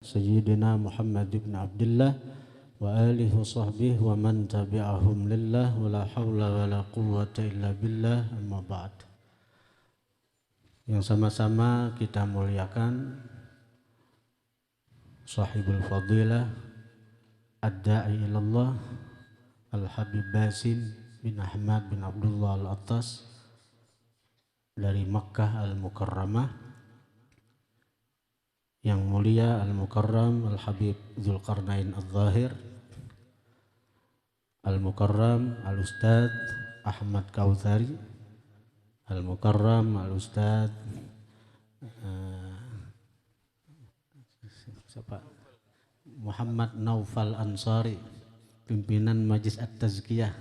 Sayyidina Muhammad ibn Abdullah wa alihi wa sahbihi wa man tabi'ahum lillah wa la hawla wa la quwwata illa billah, amma ba'd. Yang sama-sama kita muliakan sahibul fadilah ad-da'i ilallah Al-Habib Basim bin Ahmad bin Abdullah Al-Attas dari Makkah Al-Mukarramah, yang mulia Al-Mukarram Al-Habib Dzulqarnain Al-Zahir, Al-Mukarram Al-Ustadz Ahmad Kautsari, Al-Mukarram Al-Ustadz Muhammad Naufal Ansari, pimpinan Majlis At-Tazkiyah.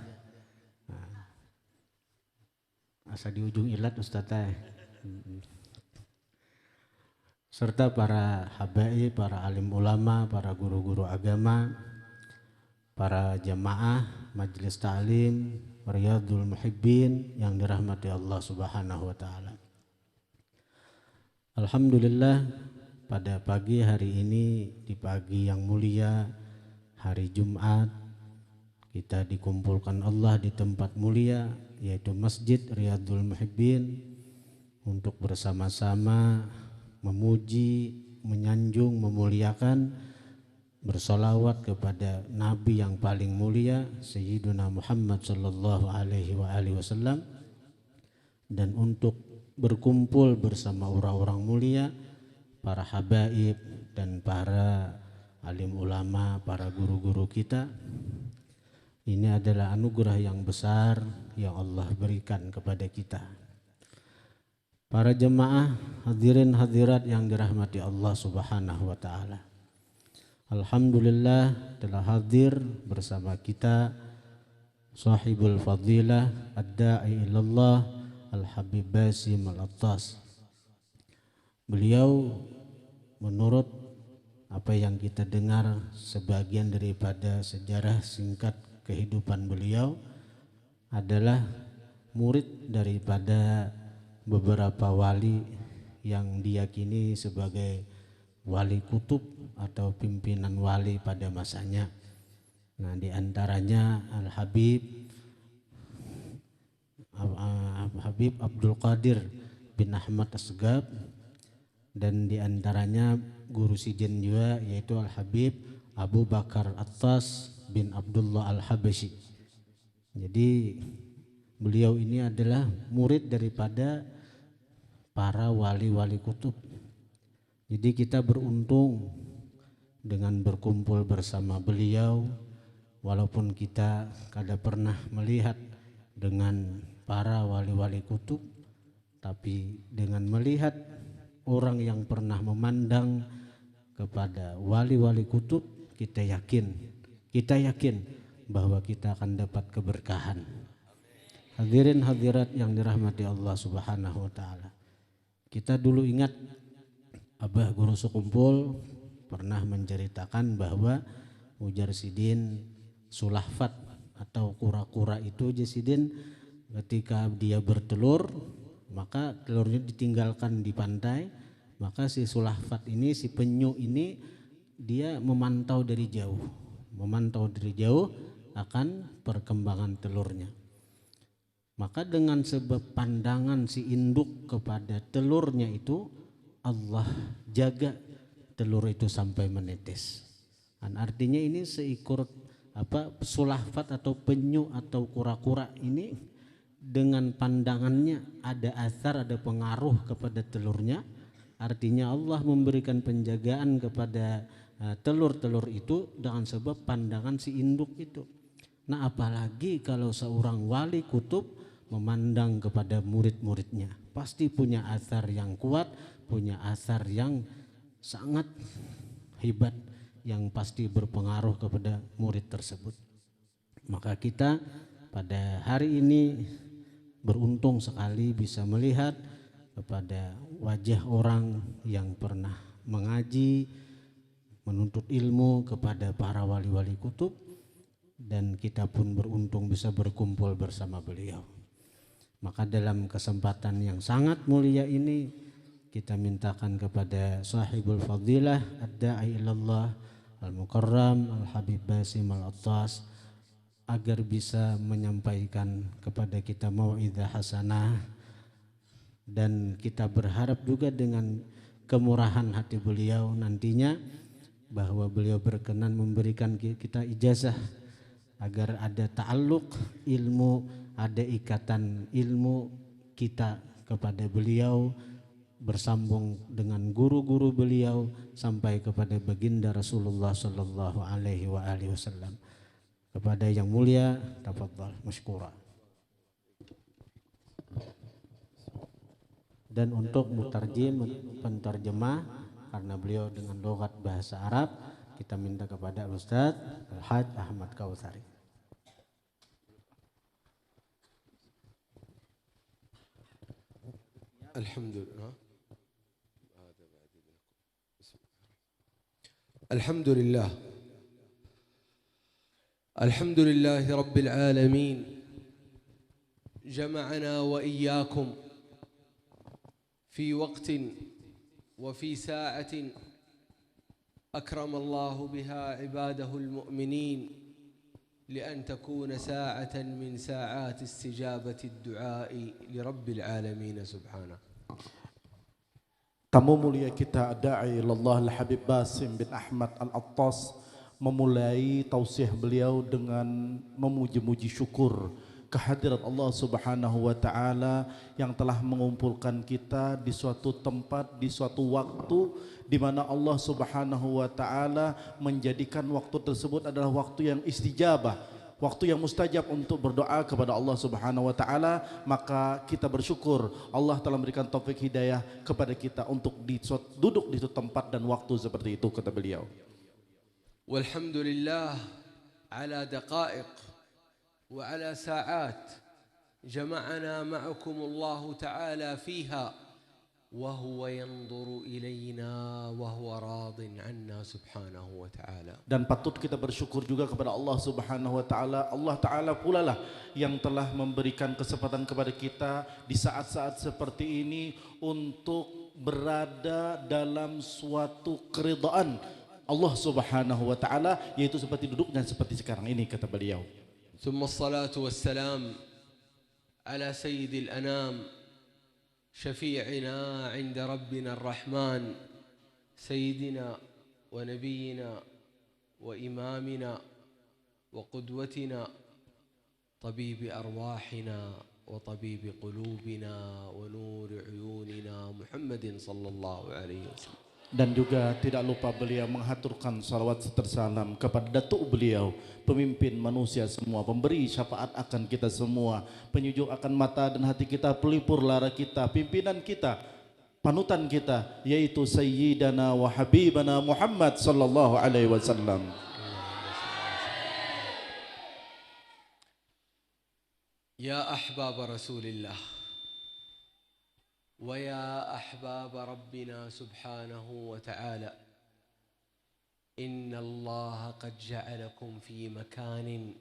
Asa di ujung ilat Ustadz, serta para habaib, para alim ulama, para guru-guru agama, para jamaah majelis ta'lim Riyadul Muhibbin yang dirahmati Allah Subhanahu wa taala. Alhamdulillah, pada pagi hari ini, di pagi yang mulia hari Jumat, kita dikumpulkan Allah di tempat mulia yaitu Masjid Riyadul Muhibbin untuk bersama-sama memuji, menyanjung, memuliakan, bersolawat kepada Nabi yang paling mulia Sayyiduna Muhammad sallallahu alaihi wasallam, dan untuk berkumpul bersama orang-orang mulia, para habaib dan para alim ulama, para guru-guru kita. Ini adalah anugerah yang besar yang Allah berikan kepada kita. Para jemaah hadirin hadirat yang dirahmati Allah Subhanahu wa taala. Alhamdulillah telah hadir bersama kita sahibul fadilah ad-da'i ilallah Al-Habib Basim Al-Attas. Beliau, menurut apa yang kita dengar sebagian daripada sejarah singkat kehidupan beliau, adalah murid daripada beberapa wali yang diyakini sebagai wali kutub atau pimpinan wali pada masanya. Nah, di antaranya Al-Habib Abdul Qadir bin Ahmad Asgab, dan di antaranya guru sijen juga yaitu Al-Habib Abu Bakar Attas bin Abdullah Al-Habashi. Jadi beliau ini adalah murid daripada para wali-wali kutub. Jadi kita beruntung dengan berkumpul bersama beliau, walaupun kita kada pernah melihat dengan para wali-wali kutub, tapi dengan melihat orang yang pernah memandang kepada wali-wali kutub, kita yakin bahwa kita akan dapat keberkahan. Hadirin hadirat yang dirahmati Allah Subhanahu wa taala. Kita dulu ingat Abah Guru Sekumpul pernah menceritakan bahwa ujar sidin sulahfat atau kura-kura itu sidin ketika dia bertelur, maka telurnya ditinggalkan di pantai, maka si sulahfat ini, si penyu ini, dia memantau dari jauh akan perkembangan telurnya. Maka dengan sebab pandangan si induk kepada telurnya itu, Allah jaga telur itu sampai menetes. Dan artinya ini seekor sulahfat atau penyu atau kura-kura ini dengan pandangannya ada asar, ada pengaruh kepada telurnya. Artinya Allah memberikan penjagaan kepada telur-telur itu dengan sebab pandangan si induk itu. Nah, apalagi kalau seorang wali kutub memandang kepada murid-muridnya, pasti punya asar yang kuat, punya asar yang sangat hebat, yang pasti berpengaruh kepada murid tersebut. Maka kita pada hari ini beruntung sekali bisa melihat kepada wajah orang yang pernah mengaji, menuntut ilmu kepada para wali-wali kutub, dan kita pun beruntung bisa berkumpul bersama beliau. Maka dalam kesempatan yang sangat mulia ini, kita mintakan kepada sahibul fadilah ad-da'i ilallah al-mukarram al-habib Basim al-Attas agar bisa menyampaikan kepada kita mau'izah hasanah, dan kita berharap juga dengan kemurahan hati beliau nantinya bahwa beliau berkenan memberikan kita ijazah agar ada ta'alluq ilmu, ada ikatan ilmu kita kepada beliau, bersambung dengan guru-guru beliau sampai kepada baginda Rasulullah sallallahu alaihi wasallam. Kepada yang mulia, tafadhal masykura. Dan untuk mutarjim, penterjemah, karena beliau dengan logat bahasa Arab, kita minta kepada Ustaz Al-Hajj Ahmad Kautsari. Alhamdulillah. Alhamdulillah. Alhamdulillah Rabbil Alamin. جمعنا وإياكم في وقت وفي ساعة أكرم الله بها عباده المؤمنين لأن تكون ساعة من ساعات استجابة الدعاء لرب العالمين سبحانه. Tamu mulia kita Da'i ilallah Al-Habib Basim bin Ahmad Al-Attas memulai tausiah beliau dengan memuji-muji syukur kehadirat Allah Subhanahu wa taala yang telah mengumpulkan kita di suatu tempat, di suatu waktu di mana Allah Subhanahu wa taala menjadikan waktu tersebut adalah waktu yang istijabah, waktu yang mustajab untuk berdoa kepada Allah Subhanahu wa taala. Maka kita bersyukur Allah telah memberikan taufik hidayah kepada kita untuk duduk di suatu tempat dan waktu seperti itu, kata beliau. Walhamdulillah ala daqaiq wa ala sa'at jama'ana ma'akum Allah ta'ala fiha wa huwa yanzuru ilayna wa huwa radin 'anna subhanahu wa ta'ala. Dan patut kita bersyukur juga kepada Allah Subhanahu wa taala. Allah taala pula lah yang telah memberikan kesempatan kepada kita di saat-saat seperti ini untuk berada dalam suatu keridhaan Allah Subhanahu wa taala, yaitu seperti duduknya seperti sekarang ini, kata beliau. Tsumma salatu wassalam ala sayyidil anam شفيعنا عند ربنا الرحمن سيدنا ونبينا وإمامنا وقدوتنا طبيب أرواحنا وطبيب قلوبنا ونور عيوننا محمد صلى الله عليه وسلم. Dan juga tidak lupa beliau menghaturkan salawat tersalam kepada datuk beliau, pemimpin manusia semua, pemberi syafaat akan kita semua, penyujuk akan mata dan hati kita, pelipur lara kita, pimpinan kita, panutan kita, yaitu Sayyidana wa Habibana Muhammad sallallahu alaihi wasallam. Ya ahbab Rasulillah ويا أحباب ربنا سبحانه وتعالى إن الله قد جعلكم في مكان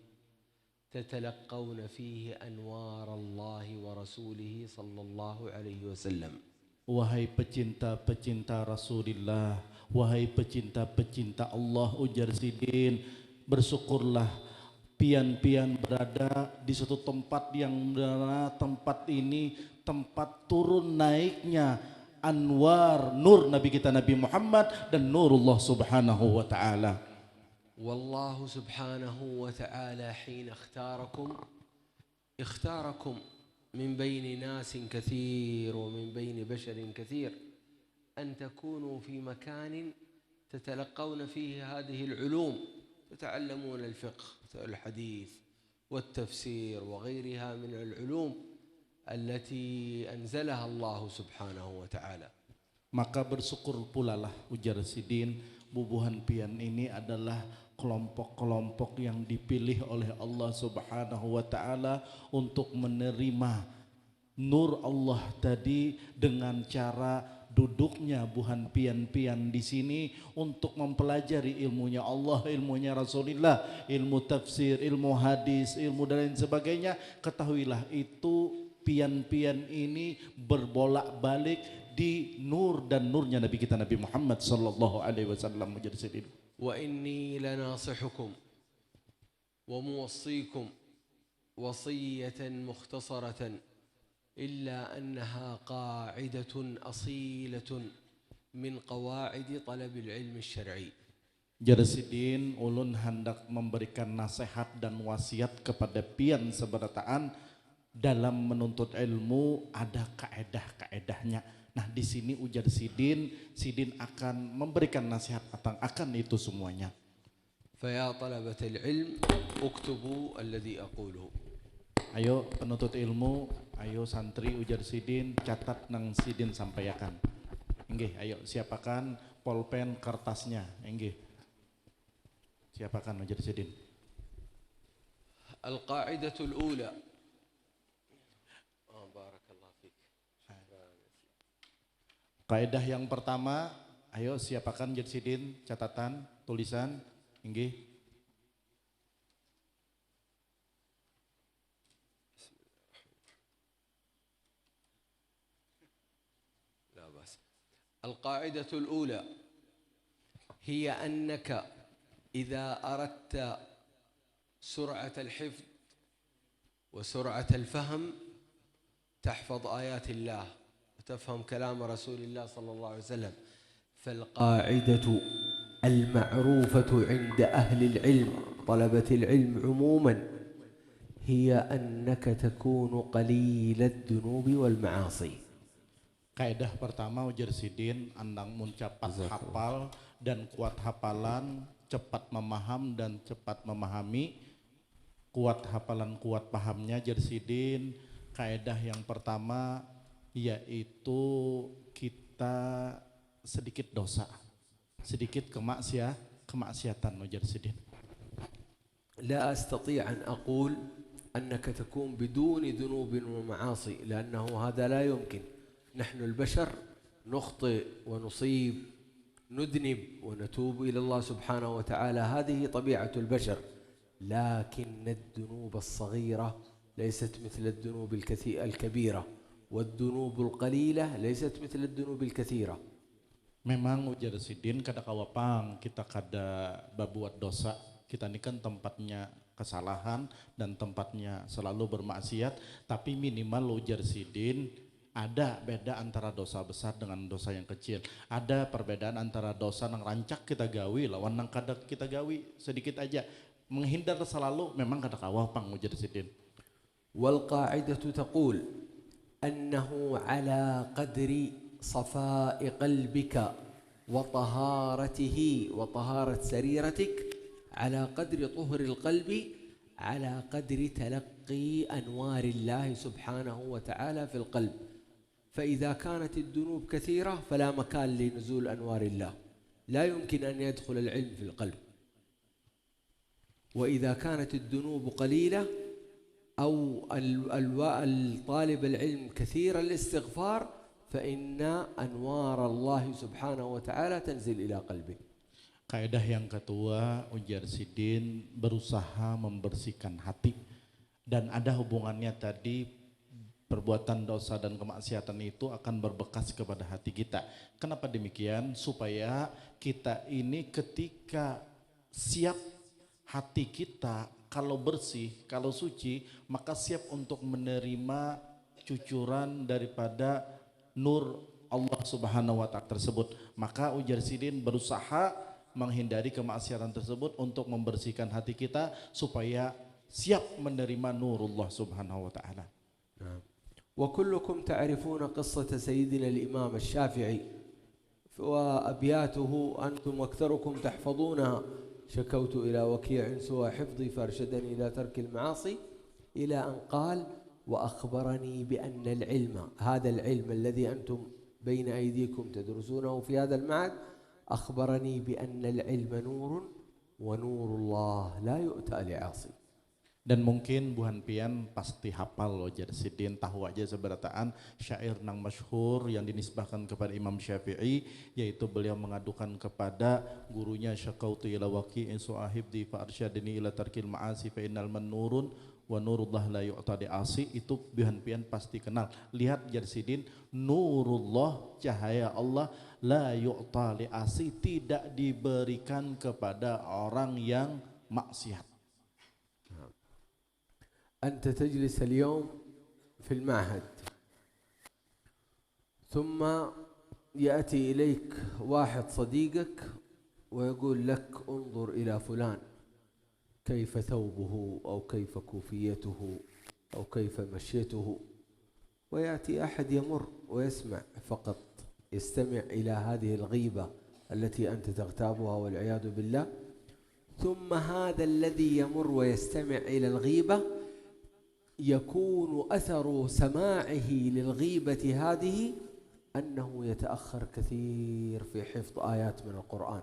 تتلقون فيه أنوار الله ورسوله صلى الله عليه وسلم. Wahai pecinta-pecinta Rasulullah, wahai pecinta-pecinta Allah, ujar Sidin, bersyukurlah pian-pian berada di suatu tempat yang mana tempat ini tempat turun naiknya anwar nur Nabi kita Nabi Muhammad dan nurullah subhanahu wa ta'ala. Wallahu subhanahu wa ta'ala hina ikhtarakum min baini nasin kathir wa min baini basharin kathir an takunu fi makanin tatalaqawna fihi hadhihi al-ulum tata'allamuna al-fiqh al-hadith wal-tafsir wa ghayriha min al-ulum التي أنزلها الله سبحانه وتعالى. Maka bersyukur pula lah, ujar Sidin, bubuhan pian ini adalah kelompok-kelompok yang dipilih oleh Allah Subhanahu wa taala untuk menerima nur Allah tadi dengan cara duduknya buhan pian-pian di sini untuk mempelajari ilmunya Allah, ilmunya Rasulullah, ilmu tafsir, ilmu hadis, ilmu dan lain sebagainya. Ketahuilah itu pian-pian ini berbolak-balik di nur dan nurnya Nabi kita Nabi Muhammad sallallahu alaihi wasallam mujahidin. وإني لناصحكم وموصيكم وصية مختصرة إلا أنها قاعدة أصيلة من قواعد طلب العلم الشرعي. Jarasidin ulun hendak memberikan nasihat dan wasiat kepada pian seberataan dalam menuntut ilmu ada kaedah-kaedahnya. Nah di sini ujar Sidin akan memberikan nasihat akan itu semuanya. فيا طلبة العلم اكتبوا الذي أقوله. Ayo penuntut ilmu, ayo santri ujar Sidin catat nang Sidin sampaikan. Inggih, ayo siapakan pulpen kertasnya, inggih. Siapakan ujar Sidin. القاعدة الأولى. بارك الله فيك. Kaidah yang pertama, ayo siapakan ujar Sidin catatan, tulisan, inggih. لا بأس. القاعدة الأولى هي أنك إذا أردت سرعة الحفظ وسرعة الفهم تحفظ آيات الله وتفهم كلام رسول الله صلى الله عليه وسلم. فالقاعدة المعروفة عند أهل العلم طلبة العلم عموما هي أنك تكون قليل الذنوب والمعاصي. Kaidah pertama ujar Sidin andang mun cepat hafal dan kuat hafalan, cepat memaham dan cepat memahami, kuat hafalan kuat pahamnya ujar Sidin. Kaidah yang pertama yaitu kita sedikit dosa, sedikit kemaksiatan ujar Sidin. لا أستطيع أن أقول أنك تكون بدون ذنوب ومعاصي لأنه هذا لا يمكن. نحن البشر نخطئ ونصيب نذنب ونتوب إلى الله سبحانه وتعالى، هذه طبيعة البشر، لكن الذنوب الصغيرة ليست مثل الذنوب الكبيرة، والذنوب القليلة ليست مثل الذنوب الكثيرة. Memang ujar Sidin kada kawapang kita kada babuat dosa, kita ini kan tempatnya kesalahan dan tempatnya selalu bermaksiat, tapi minimal ujar Sidin ada beda antara dosa besar dengan dosa yang kecil. Ada perbedaan antara dosa yang rancak kita gawi lawan yang kada kita gawi sedikit aja. Menghindar selalu memang kada kawapang ujar Sidin. والقاعدة تقول أنه على قدر صفاء قلبك وطهارته وطهارة سريرتك، على قدر طهر القلب على قدر تلقي أنوار الله سبحانه وتعالى في القلب. فإذا كانت الذنوب كثيرة فلا مكان لنزول أنوار الله، لا يمكن أن يدخل العلم في القلب. وإذا كانت الذنوب قليلة أو الطالب العلم كثير الاستغفار فإن أنوار الله سبحانه وتعالى تنزل إلى قلبه. Kaidah yang kedua ujar Sidin berusaha membersihkan hati, dan ada hubungannya tadi. Perbuatan dosa dan kemaksiatan itu akan berbekas kepada hati kita. Kenapa demikian? Supaya kita ini ketika siap hati kita kalau bersih, kalau suci, maka siap untuk menerima cucuran daripada nur Allah Subhanahu wa Ta'ala tersebut. Maka ujar Sidin berusaha menghindari kemaksiatan tersebut untuk membersihkan hati kita supaya siap menerima nurullah Subhanahu wa Ta'ala. وكلكم تعرفون قصة سيدنا الإمام الشافعي وأبياته أنتم أكثركم تحفظونها. شكوت إلى وكيع سوى حفظي فأرشدني إلى ترك المعاصي، إلى أن قال وأخبرني بأن العلم، هذا العلم الذي أنتم بين أيديكم تدرسونه في هذا المعهد، أخبرني بأن العلم نور ونور الله لا يؤتى لعاصي. Dan mungkin buhan pian pasti hafal loh Jar Sidin, tahu aja seberataan syair nang masyhur yang dinisbahkan kepada Imam Syafi'i, yaitu beliau mengadukan kepada gurunya syaqautu ila waqi'in su'ahibdi fa arsyadni ila tarkil ma'asi fa innal man nurun wa nurullah la yu'ta di'asi, itu pian-pian pasti kenal. Lihat Jarsidin, nurullah, cahaya Allah, la yu'ta li'asi, tidak diberikan kepada orang yang maksiat. أنت تجلس اليوم في المعهد ثم يأتي إليك واحد صديقك ويقول لك انظر إلى فلان كيف ثوبه أو كيف كوفيته أو كيف مشيته، ويأتي أحد يمر ويسمع فقط، يستمع إلى هذه الغيبة التي أنت تغتابها والعياذ بالله، ثم هذا الذي يمر ويستمع إلى الغيبة يكون أثر سماعه للغيبة هذه أنه يتأخر كثير في حفظ آيات من القرآن،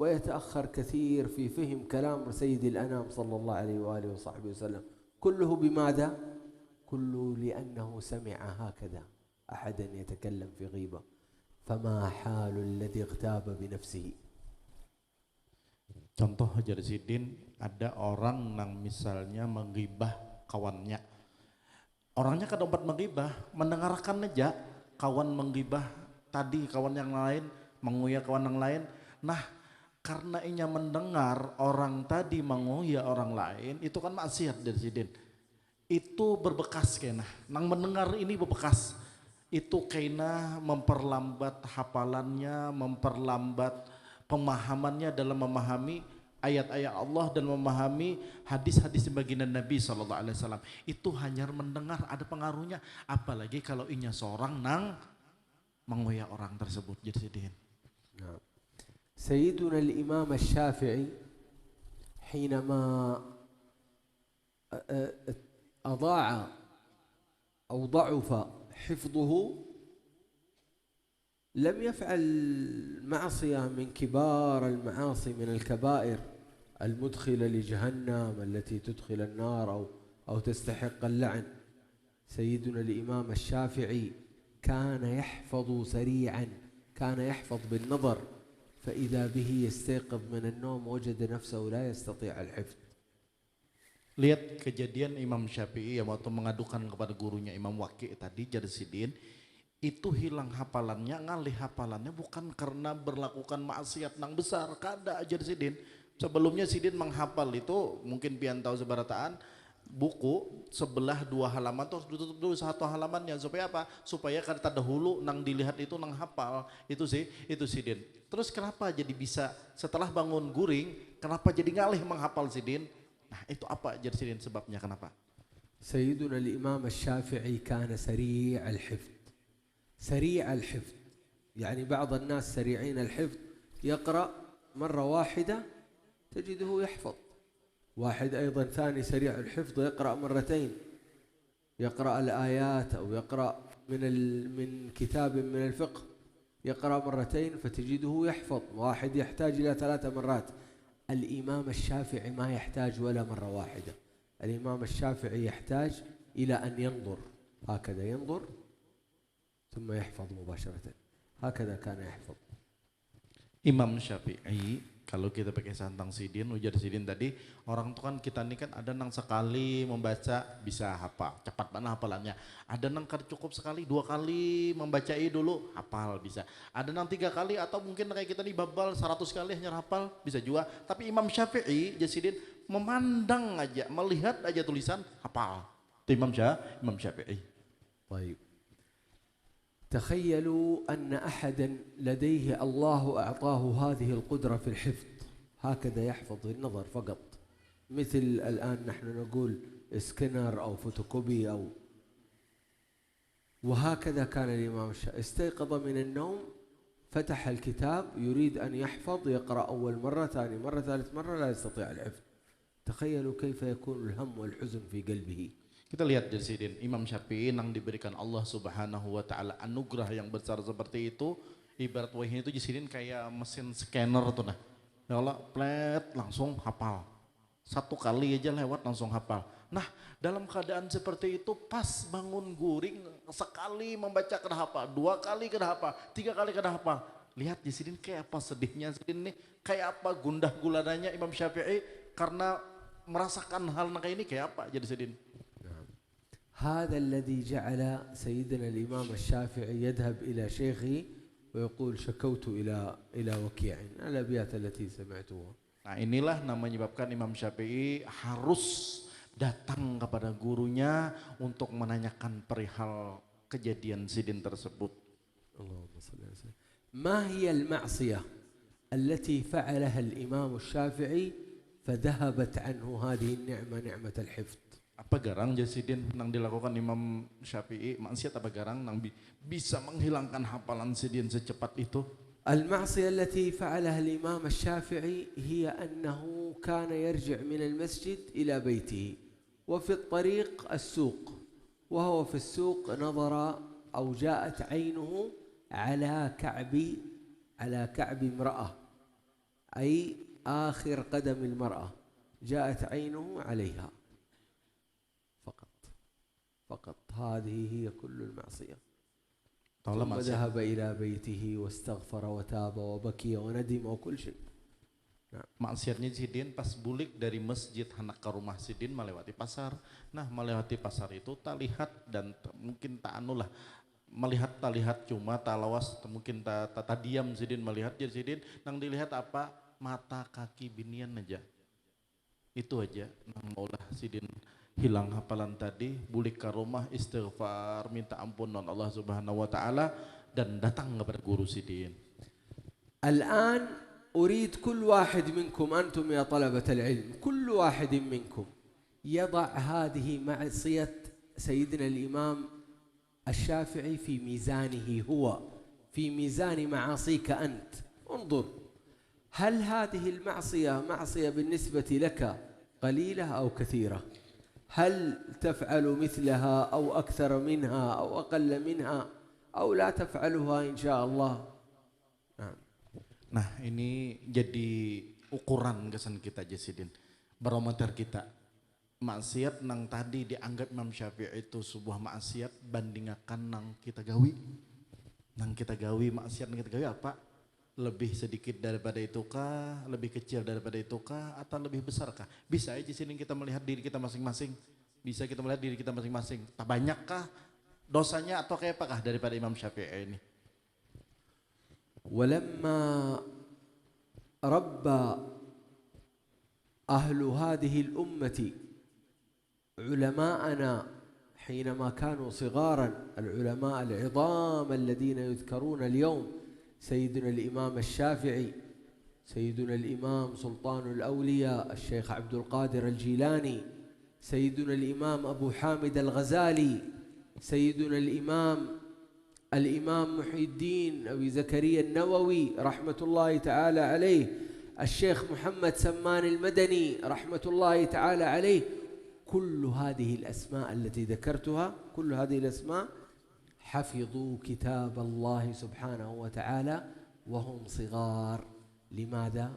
ويتأخر كثير في فهم كلام سيد الأنام صلى الله عليه وآله وصحبه وسلم. كله بماذا؟ كله لأنه سمع هكذا أحدا يتكلم في غيبة. فما حال الذي اغتاب بنفسه؟ Contoh Jarsidin, ada orang yang misalnya menggibah kawannya. Orangnya kan dapat menggibah, mendengarkan aja kawan menggibah tadi kawan yang lain, menguya kawan yang lain. Nah, karena inya mendengar orang tadi menguya orang lain, itu kan maksiat Jarsidin. Itu berbekas kena. Nang mendengar ini berbekas. Itu kena memperlambat hafalannya, memperlambat pemahamannya dalam memahami ayat-ayat Allah dan memahami hadis-hadis baginda Nabi SAW. Itu hanya mendengar ada pengaruhnya, apalagi kalau inya seorang nang mengoyak orang tersebut. Jadi سيدنا الإمام الشافعي حينما أضاع أو ضعف حفظه لم يفعل معصية من كبار المعاصي من الكبائر المدخلة لجهنم التي تدخل النار أو تستحق اللعن. سيدنا الإمام الشافعي كان يحفظ سريعا، كان يحفظ بالنظر، فإذا به يستيقظ من النوم وجد نفسه لا يستطيع الحفظ. Lihat kejadian Imam Syafi'i yang waktu mengadukan kepada gurunya Imam Waqi tadi, Jarsidin, itu hilang hafalannya, ngalih hafalannya bukan karena berlakukan maksiat nang besar, kada Jarsidin. Sebelumnya Sidin menghafal itu mungkin pian tahu sebarataan buku sebelah 2 halaman terus ditutup dulu 1 halamannya supaya apa? Supaya kada dahulu nang dilihat itu nang hafal. Itu Sidin. Terus kenapa jadi bisa setelah bangun guring, kenapa jadi ngalih menghafal Sidin? Nah, itu apa Jarsidin sebabnya kenapa? سيدنا الإمام الشافعي كان سريع الحفظ. سريع الحفظ يعني بعض الناس سريعين الحفظ يقرأ مرة واحدة تجده يحفظ، واحد أيضا ثاني سريع الحفظ يقرأ مرتين، يقرأ الآيات أو يقرأ من كتاب من الفقه يقرأ مرتين فتجده يحفظ، واحد يحتاج إلى 3 مرات. الإمام الشافعي ما يحتاج ولا مرة واحدة، الإمام الشافعي يحتاج إلى أن ينظر، هكذا ينظر ثم يحفظ مباشرة، هكذا كان يحفظ. Imam Syafi'i, kalau kita pakai santang Sidin, ujar Sidin tadi, orang tuh kan kita ini kan ada nang sekali membaca bisa hafal, cepat mana hafalannya. Ada nang cukup sekali 2 kali membacai dulu hafal bisa. Ada nang 3 kali atau mungkin kayak kita nih babal 100 kali hanya hafal bisa juga. Tapi Imam Syafi'i, Sidin memandang aja, melihat aja tulisan hafal. Itu Imam Syafi'i. طيب. تخيلوا أن أحدا لديه الله أعطاه هذه القدرة في الحفظ، هكذا يحفظ بالنظر فقط، مثل الآن نحن نقول سكنر أو فوتوكوبي وهكذا كان الإمام الشافعي. استيقظ من النوم فتح الكتاب يريد أن يحفظ، يقرأ أول مرة، ثاني مرة، ثالث مرة، لا يستطيع الحفظ. تخيلوا كيف يكون الهم والحزن في قلبه. Kita lihat Jarsidin, Imam Syafi'i yang diberikan Allah Subhanahu wa taala anugerah yang besar seperti itu, ibarat wahyu itu Jarsidin kayak mesin scanner tuh nah. Ya Allah, plet langsung hafal. 1 kali aja lewat langsung hafal. Nah, dalam keadaan seperti itu pas bangun guring sekali membaca kada hafal, 2 kali kada hafal, 3 kali kada hafal. Lihat Jarsidin kayak apa sedihnya Jarsidin nih, kayak apa gundah gulananya Imam Syafi'i karena merasakan hal kayak ini kayak apa jadi Sidin? هذا الذي جعل سيدنا الإمام الشافعي يذهب إلى شيخه ويقول شكوت إلى وكيع الأبيات التي سمعتها. Nah inilah namanya menyebabkan Imam Syafi'i harus datang kepada gurunya untuk menanyakan perihal kejadian Sidin tersebut. اللهم صل وسلم. ما هي المعصية التي فعلها الإمام الشافعي فذهبت عنه هذه النعمة نعمة الحفظ؟ Apa garang Sidin nang dilakukan Imam Syafi'i, maksiat apa garang nang bisa menghilangkan hafalan Sidin secepat itu? المعصية التي فعلها الإمام الشافعي هي أنه كان يرجع من المسجد إلى بيته وفي الطريق السوق، وهو في السوق نظر أو جاءت عينه على كعب امرأة، أي آخر قدم المرأة جاءت عينه عليها فقط هذه هي كل المعصية. ثم ذهب إلى بيته واستغفر وتاب وبكي وندم وكل شيء. Maksiatnya Sidin pas bulik dari masjid hendak ke rumah Sidin melewati pasar. Nah melewati pasar itu tak lihat dan mungkin tak anulah melihat tak lihat cuma tak lawas mungkin tak diam Sidin melihat jadi Sidin nang dilihat apa mata kaki binian aja. Itu aja nang maulah Sidin hilang hafalan tadi, bulik ke rumah, istighfar, minta ampun non Allah Subhanahu wa taala dan datang kepada guru Sidin. الآن أريد كل واحد منكم أنتم يا طلبة العلم كل واحد منكم يضع هذه معصية سيدنا الإمام الشافعي في ميزانه هو، في ميزان معاصيك أنت. انظر هل هذه المعصية معصية بالنسبة لك قليلة أو كثيرة؟ هل تفعل مثلها أو أكثر منها أو أقل منها أو لا تفعلها إن شاء الله؟ Nah ini jadi ukuran kesan kita Sidin, barometer kita. Maksiat nang tadi dianggap Imam Syafi'i itu sebuah maksiat bandingkan nang kita gawi. Nang kita gawi maksiat nang kita gawi apa? Lebih sedikit daripada itukah, lebih kecil daripada itukah, atau lebih besarkah? Bisa aja sini kita melihat diri kita masing-masing. Bisa kita melihat diri kita masing-masing. Tak banyakkah dosanya atau kayak apakah daripada Imam Syafi'i ini? ولما ربى أهل هذه الأمة علماءنا حينما كانوا صغارا، العلماء العظام الذين يذكرون اليوم، سيدنا الإمام الشافعي، سيدنا الإمام سلطان الأولياء الشيخ عبد القادر الجيلاني، سيدنا الإمام أبو حامد الغزالي، سيدنا الإمام محي الدين أبي زكريا النووي رحمة الله تعالى عليه، الشيخ محمد سمان المدني رحمة الله تعالى عليه. كل هذه الأسماء التي ذكرتها، كل هذه الأسماء حفظوا كتاب الله سبحانه وتعالى وهم صغار. لماذا؟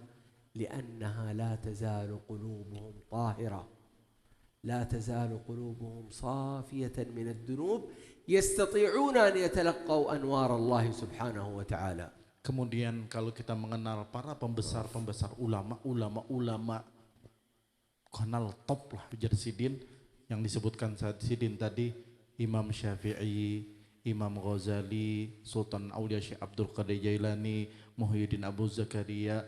لأنها لا تزال قلوبهم طاهرة، لا تزال قلوبهم صافية من الذنوب، يستطيعون أن يتلقوا أنوار الله سبحانه وتعالى. Kemudian kalau kita mengenal para pembesar-pembesar ulama kenal top lah ujar Sidin yang disebutkan saat Sidin tadi, Imam Syafi'i, Imam Ghazali, Sultan Aulia Syekh Abdul Qadir Jailani, Muhyiddin Abu Zakaria,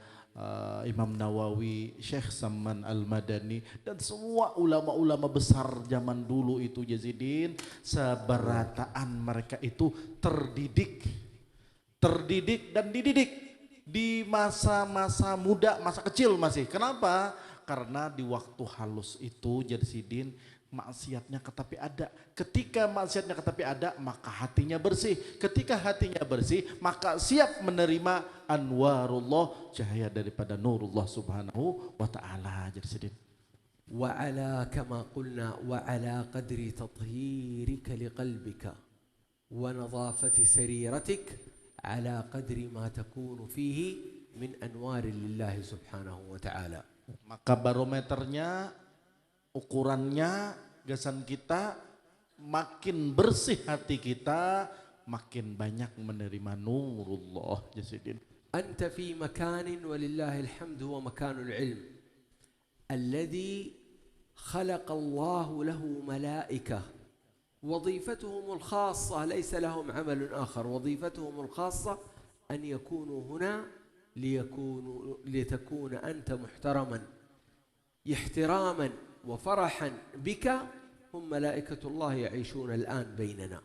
Imam Nawawi, Syekh Saman Al-Madani dan semua ulama-ulama besar zaman dulu itu Yazidin, seberataan mereka itu terdidik dan dididik di masa-masa muda, masa kecil masih. Kenapa? Karena di waktu halus itu Yazidin maksiatnya tetapi ada. Ketika maksiatnya tetapi ada, maka hatinya bersih. Ketika hatinya bersih, maka siap menerima anwarullah, cahaya daripada nurullah subhanahu wa ta'ala. Jadi وعلى كما قلنا وعلى قدر تطهيرك لقلبك ونظافة سريرتك على قدر ما تكون فيه من أنوار لله سبحانه وتعالى. Maka barometernya, ukurannya, gasan kita, makin bersih hati kita, makin banyak menerima nurullah. Jasidin. أنت في مكان ولله الحمد هو مكان العلم الذي خلق الله له ملائكة وظيفتهم الخاصة ليس لهم عمل آخر، وظيفتهم الخاصة أن يكونوا هنا لتكون أنت محترما احتراما وفرحا بك. هم ملائكة الله يعيشون الآن بيننا.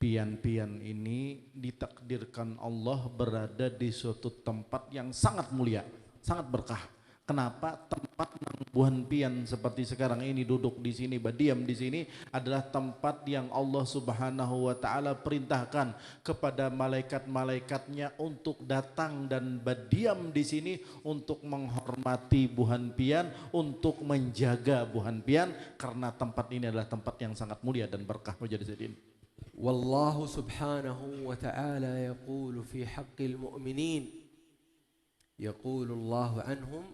Pian-pian ini ditakdirkan Allah berada di suatu tempat yang sangat mulia, sangat berkah. Kenapa? Tempat buhan pian seperti sekarang ini duduk di sini, berdiam di sini adalah tempat yang Allah Subhanahu wa taala perintahkan kepada malaikat-malaikatnya untuk datang dan berdiam di sini untuk menghormati buhan pian, untuk menjaga buhan pian, karena tempat ini adalah tempat yang sangat mulia dan berkah. Mujahidin. والله سبحانه وتعالى يقول في حق المؤمنين، يقول الله عنهم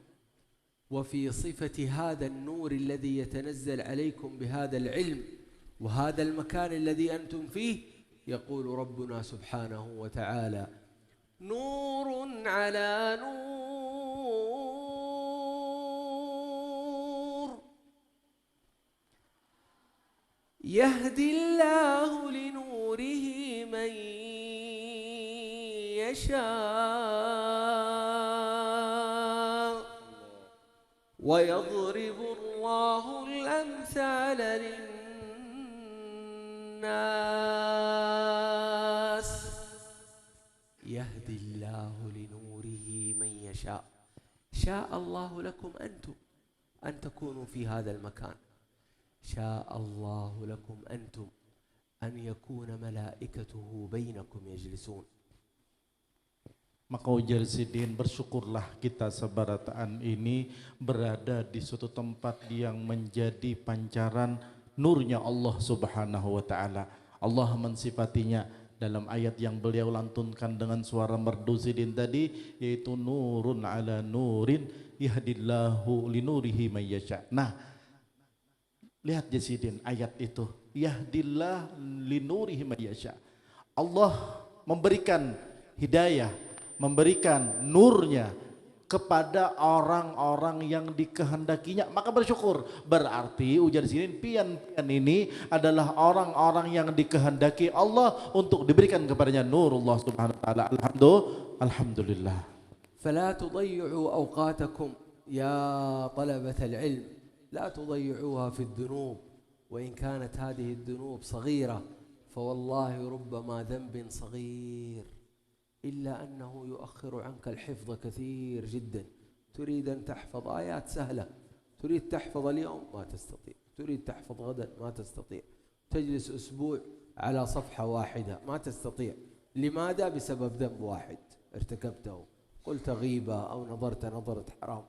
وفي صفة هذا النور الذي يتنزل عليكم بهذا العلم وهذا المكان الذي أنتم فيه، يقول ربنا سبحانه وتعالى نور على نور يهدي الله لنوره من يشاء ويضرب الله الأمثال للناس يهدي الله لنوره من يشاء. شاء الله لكم أنتم أن تكونوا في هذا المكان، شاء الله لكم أنتم أن يكون ملائكته بينكم يجلسون. Maka Ujarsidin, bersyukurlah kita sebarataan ini berada di suatu tempat yang menjadi pancaran nurnya Allah Subhanahu wa taala. Allah mensifatinya dalam ayat yang beliau lantunkan dengan suara merdu Sidin tadi, yaitu nurun ala nurin yahdillahu linurihi may yasha. Nah, lihat Jasidin ayat itu, yahdillah linurihi may yasha. Allah memberikan hidayah, memberikan nurnya kepada orang-orang yang dikehendakinya, maka bersyukur. Berarti ujar di sini pian-pian ini adalah orang-orang yang dikehendaki Allah untuk diberikan kepadanya nurullah subhanahu wa ta'ala. Alhamdulillah. فلا تضيعوا أوقاتكم يا طلبة العلم، لا تضيعوها في الذنوب، وإن كانت هذه الذنوب صغيرة فوالله ربما ذنب صغير إلا أنه يؤخر عنك الحفظ كثير جدا. تريد أن تحفظ آيات سهلة، تريد تحفظ اليوم ما تستطيع، تريد تحفظ غدا ما تستطيع، تجلس أسبوع على صفحة واحدة ما تستطيع. لماذا؟ بسبب ذنب واحد ارتكبته، قلت غيبة أو نظرت نظرة حرام.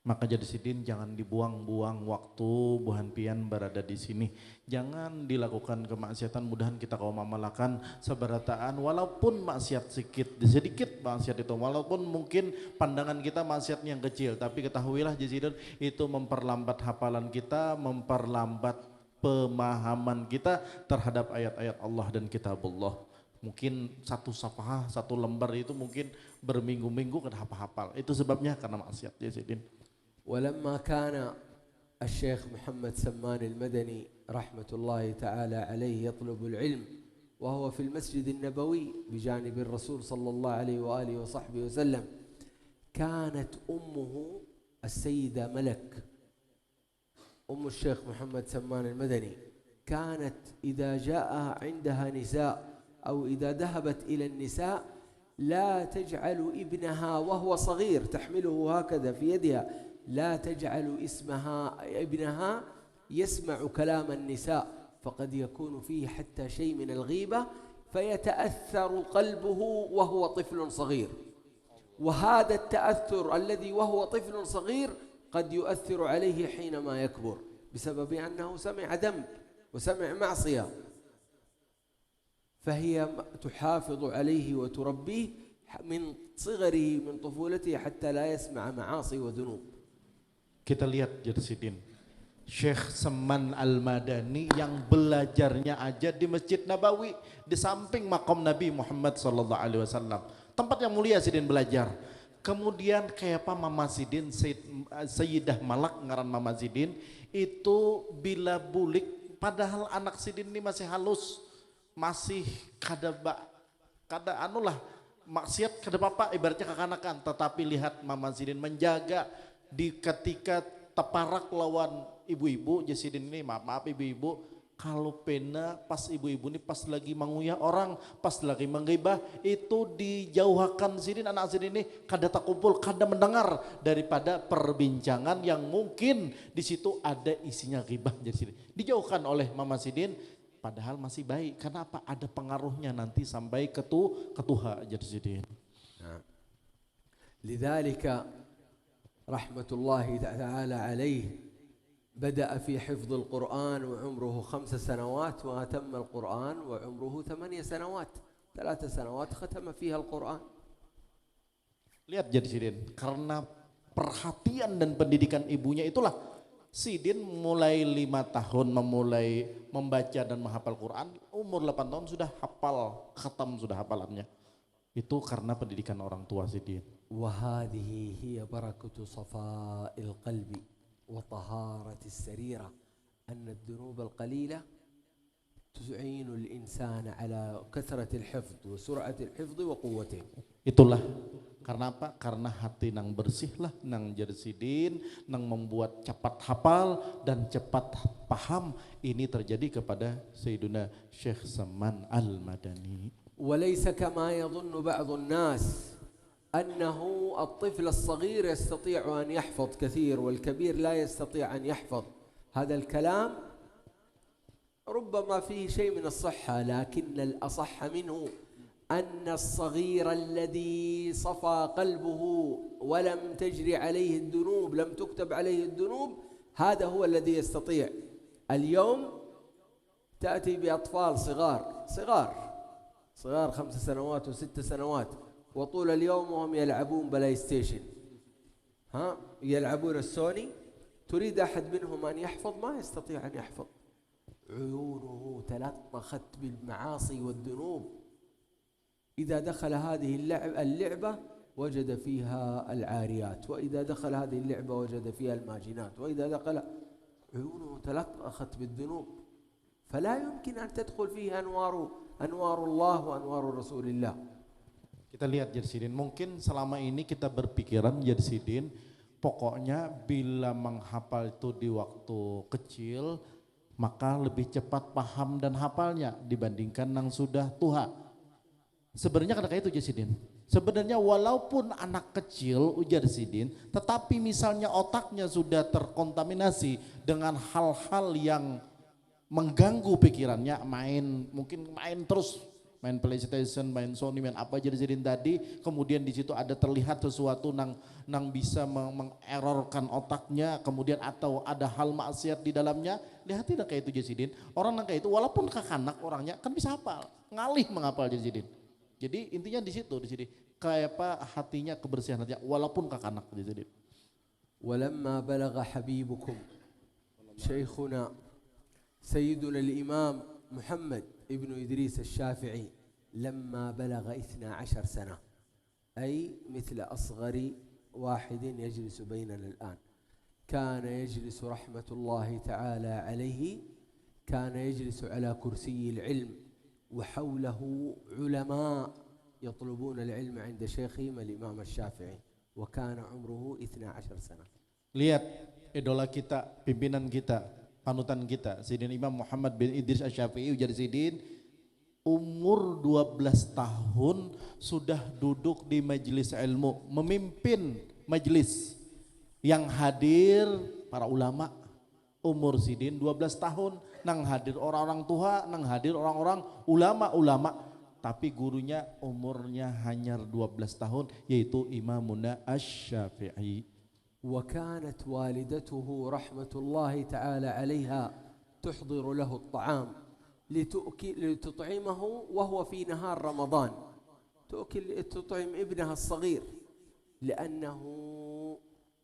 Maka Jasidin, jangan dibuang-buang waktu buhan pian berada di sini. Jangan dilakukan kemaksiatan, mudahan kita kaum amalkan seberataan walaupun maksiat sedikit maksiat itu, walaupun mungkin pandangan kita maksiat yang kecil, tapi ketahuilah Jasidin, itu memperlambat hafalan kita, memperlambat pemahaman kita terhadap ayat-ayat Allah dan kitabullah. Mungkin satu safhah, satu lembar itu mungkin berminggu-minggu kan hafal. Itu sebabnya karena maksiat Jasidin. ولما كان الشيخ محمد سمان المدني رحمة الله تعالى عليه يطلب العلم وهو في المسجد النبوي بجانب الرسول صلى الله عليه وآله وصحبه وسلم، كانت أمه السيدة ملك، أم الشيخ محمد سمان المدني، كانت إذا جاء عندها نساء أو إذا ذهبت إلى النساء لا تجعل ابنها وهو صغير تحمله هكذا في يدها، لا تجعل ابنها يسمع كلام النساء، فقد يكون فيه حتى شيء من الغيبة فيتأثر قلبه وهو طفل صغير، وهذا التأثر الذي وهو طفل صغير قد يؤثر عليه حينما يكبر بسبب أنه سمع ذنب وسمع معصية، فهي تحافظ عليه وتربيه من صغره من طفولته حتى لا يسمع معاصي وذنوب. Kita lihat Jasidin, Syekh Saman Al-Madani yang belajarnya aja di Masjid Nabawi di samping makom Nabi Muhammad SAW, tempat yang mulia Sidin belajar. Kemudian kayak apa Mama Sidin, Sayyidah Malak ngaran Mama Zidin itu bila bulik, padahal anak Sidin ini masih halus, masih kada anulah maksiat kada apa ibaratnya kekanakan, tetapi lihat Mama Zidin menjaga di ketika teparak lawan ibu-ibu. Sidin ini maaf ibu-ibu, kalau pena pas ibu-ibu ini pas lagi menguyah orang, pas lagi menggibah, itu dijauhkan Sidin, anak Sidin ini kada tak kumpul, kada mendengar daripada perbincangan yang mungkin di situ ada isinya ghibah. Jadi Sidin dijauhkan oleh Mama Sidin, padahal masih baik. Karena apa? Ada pengaruhnya nanti sampai ke tuha. Jadi Sidin. لذلك رحمة الله تعالى عليه بدأ في حفظ القرآن وعمره 5 سنوات، وأتم القرآن وعمره 8 سنوات، 3 سنوات ختم فيها القرآن. Lihat jadi Sidin, karena perhatian dan pendidikan ibunya itulah Sidin mulai 5 tahun memulai membaca dan menghafal Quran, umur 8 tahun sudah hafal, khatam sudah hafalannya. Itu karena pendidikan orang tua Sidin. وهذه هي بركة صفاء القلب وطهارة السريرة، أن الذنوب القليلة تعين الإنسان على كثرة الحفظ وسرعة الحفظ وقوته. Itulah karena apa? Karena hati nang bersihlah nang jadi Sidin, nang membuat cepat hafal dan cepat paham. Ini terjadi kepada Sayyiduna Syekh Saman Al-Madani. وليس كما يظن بعض الناس أنه الطفل الصغير يستطيع أن يحفظ كثير والكبير لا يستطيع أن يحفظ. هذا الكلام ربما فيه شيء من الصحة، لكن الأصح منه أن الصغير الذي صفى قلبه ولم تجري عليه الذنوب، لم تكتب عليه الذنوب، هذا هو الذي يستطيع. اليوم تأتي بأطفال صغار 5 سنوات و6 سنوات، وطول اليوم وهم يلعبون بلاي ستيشن، يلعبون السوني. تريد أحد منهم أن يحفظ، ما يستطيع أن يحفظ، عيونه تلطخت بالمعاصي والذنوب. إذا دخل هذه اللعبة وجد فيها العاريات، وإذا دخل هذه اللعبة وجد فيها الماجنات، وإذا دخل عيونه تلطخت بالذنوب، فلا يمكن أن تدخل فيه أنوار الله وأنوار رسول الله. Kita lihat jadi Sidin, mungkin selama ini kita berpikiran jadi Sidin, pokoknya bila menghafal itu di waktu kecil, maka lebih cepat paham dan hafalnya dibandingkan yang sudah tua. Sebenarnya kadang itu jadi Sidin. Sebenarnya walaupun anak kecil ujar Sidin, tetapi misalnya otaknya sudah terkontaminasi dengan hal-hal yang mengganggu pikirannya, mungkin main terus, main PlayStation, main Sony, main apa jadi Sidin tadi, kemudian di situ ada terlihat sesuatu nang bisa mengerorkan otaknya, kemudian atau ada hal maksiat di dalamnya. Lihat tidak kayak itu jadi Sidin, orang nang kayak itu walaupun kekanak orangnya kan bisa hafal, ngalih menghafal jadi Sidin. Jadi intinya di situ kayak apa hatinya, kebersihan hatinya walaupun kekanak jadi Sidin. ولما بلغ حبيبكم شيخنا سيدنا الإمام محمد ابن إدريس الشافعي لما بلغ 12 سنة، أي مثل أصغر واحد يجلس بيننا الآن، كان يجلس رحمة الله تعالى عليه، كان يجلس على كرسي العلم وحوله علماء يطلبون العلم عند شيخهم الإمام الشافعي، وكان عمره 12 سنة. Lihat idola kita, pimpinan kita, panutan kita, Sayyidina Imam Muhammad bin Idris Asy-Syafi'i ujar Sidin, umur 12 tahun sudah duduk di majelis ilmu, memimpin majelis yang hadir para ulama. Umur Sidin 12 tahun, nang hadir orang-orang tua, nang hadir orang-orang ulama-ulama, tapi gurunya umurnya hanya 12 tahun, yaitu Imamuna Asy-Syafi'i. وكانت والدته رحمة الله تعالى عليها تحضر له الطعام لتطعمه وهو في نهار رمضان، تطعم ابنها الصغير لأنه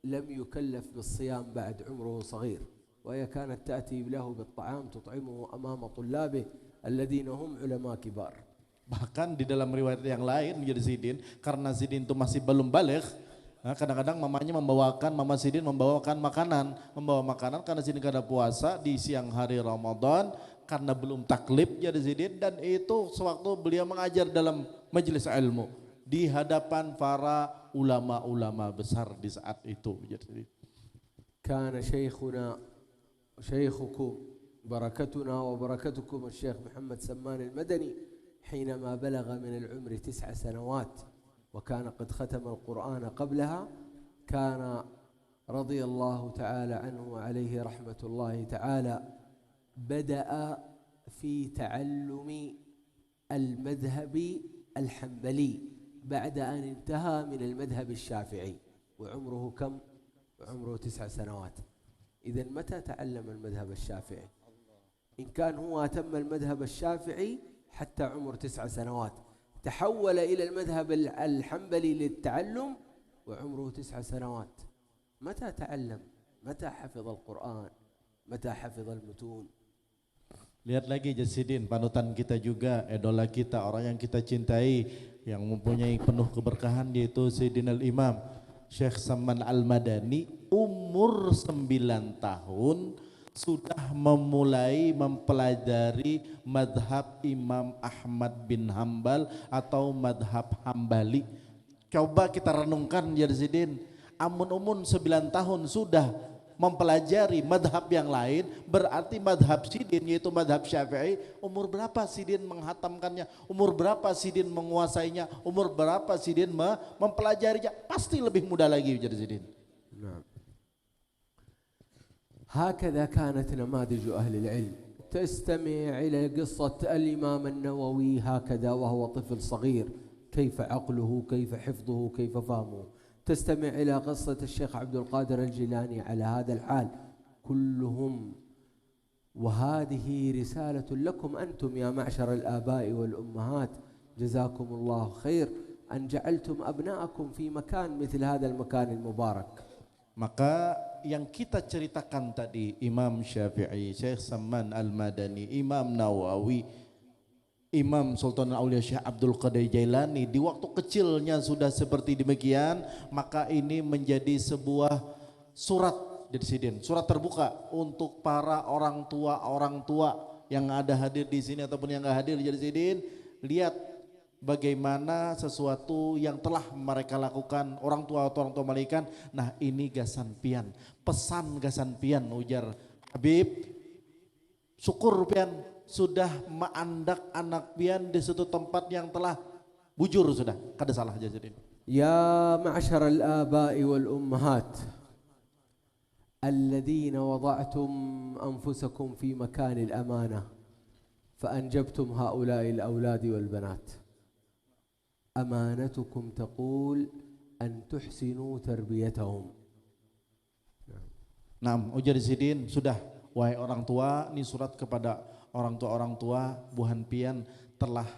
لم يكلف بالصيام بعد عمره صغير، وهي كانت تأتي له بالطعام تطعمه أمام طلابه الذين هم علماء كبار. Bahkan di dalam riwayat yang lain menjadi Sidin, karena Sidin itu masih belum baligh, Nah, kadang-kadang Mama Sidin membawakan makanan, karena Sidin kada puasa di siang hari Ramadan karena belum taklif jadi Sidin, dan itu sewaktu beliau mengajar dalam majelis ilmu di hadapan para ulama-ulama besar di saat itu. Jadi كان شيخنا شيخكم بركتنا وبركتكم الشيخ محمد سمان المدني حينما بلغ من العمر 9 سنوات وكان قد ختم القرآن قبلها، كان رضي الله تعالى عنه وعليه رحمة الله تعالى بدأ في تعلم المذهب الحنبلي بعد أن انتهى من المذهب الشافعي وعمره كم؟ وعمره 9 سنوات. إذن متى تعلم المذهب الشافعي؟ إن كان هو أتم المذهب الشافعي حتى عمر 9 سنوات، تحول إلى المذهب الحنبلي للتعلم وعمره 9 سنوات. متى تعلم؟ متى حفظ القرآن؟ متى حفظ المتون؟ lihat lagi Jasidin, panutan kita juga, idola kita, orang yang kita cintai, yang mempunyai penuh keberkahan, yaitu Sayyidina Imam Syekh Saman Al-Madani, umur 9 tahun sudah memulai mempelajari madhab Imam Ahmad bin Hambal atau madhab Hambali. Coba kita renungkan Jasidin, amun-umun 9 tahun sudah mempelajari madhab yang lain, berarti madhab Sidin yaitu madhab Syafi'i, umur berapa Sidin menghatamkannya, umur berapa Sidin menguasainya, umur berapa Sidin mempelajarinya, pasti lebih mudah lagi jadi Sidin. نعم. هكذا كانت نماذج أهل العلم. تستمع إلى قصة الإمام النووي هكذا وهو طفل صغير، كيف عقله، كيف حفظه، كيف فهمه. تستمع إلى قصة الشيخ عبد القادر الجيلاني على هذا الحال، كلهم. وهذه رسالة لكم أنتم يا معشر الآباء والأمهات، جزاكم الله خير أن جعلتم أبناءكم في مكان مثل هذا المكان المبارك. Maka yang kita ceritakan tadi, Imam Syafi'i, Syekh Saman Al-Madani, Imam Nawawi, Imam Sultan Aulia Syekh Abdul Qadir Jailani, di waktu kecilnya sudah seperti demikian, maka ini menjadi sebuah surat jadi Sidin, surat terbuka untuk para orang tua yang ada hadir di sini ataupun yang enggak hadir jadi Sidin. Lihat bagaimana sesuatu yang telah mereka lakukan orang tua malaikat. Nah, ini gasan pian, pesan gasan pian, ujar Habib, syukur pian sudah meandak anak pian di suatu tempat yang telah bujur sudah, kada salah jadi. يا معشر الآباء والأمهات الذين وضعتم أنفسكم في مكان الأمانة فأنجبتم هؤلاء الأولاد والبنات، أمانتكم تقول أن تحسنوا تربيتهم. Nah, ujar Sidin, sudah wahai orang tua, ini surat kepada orang tua buhan pian telah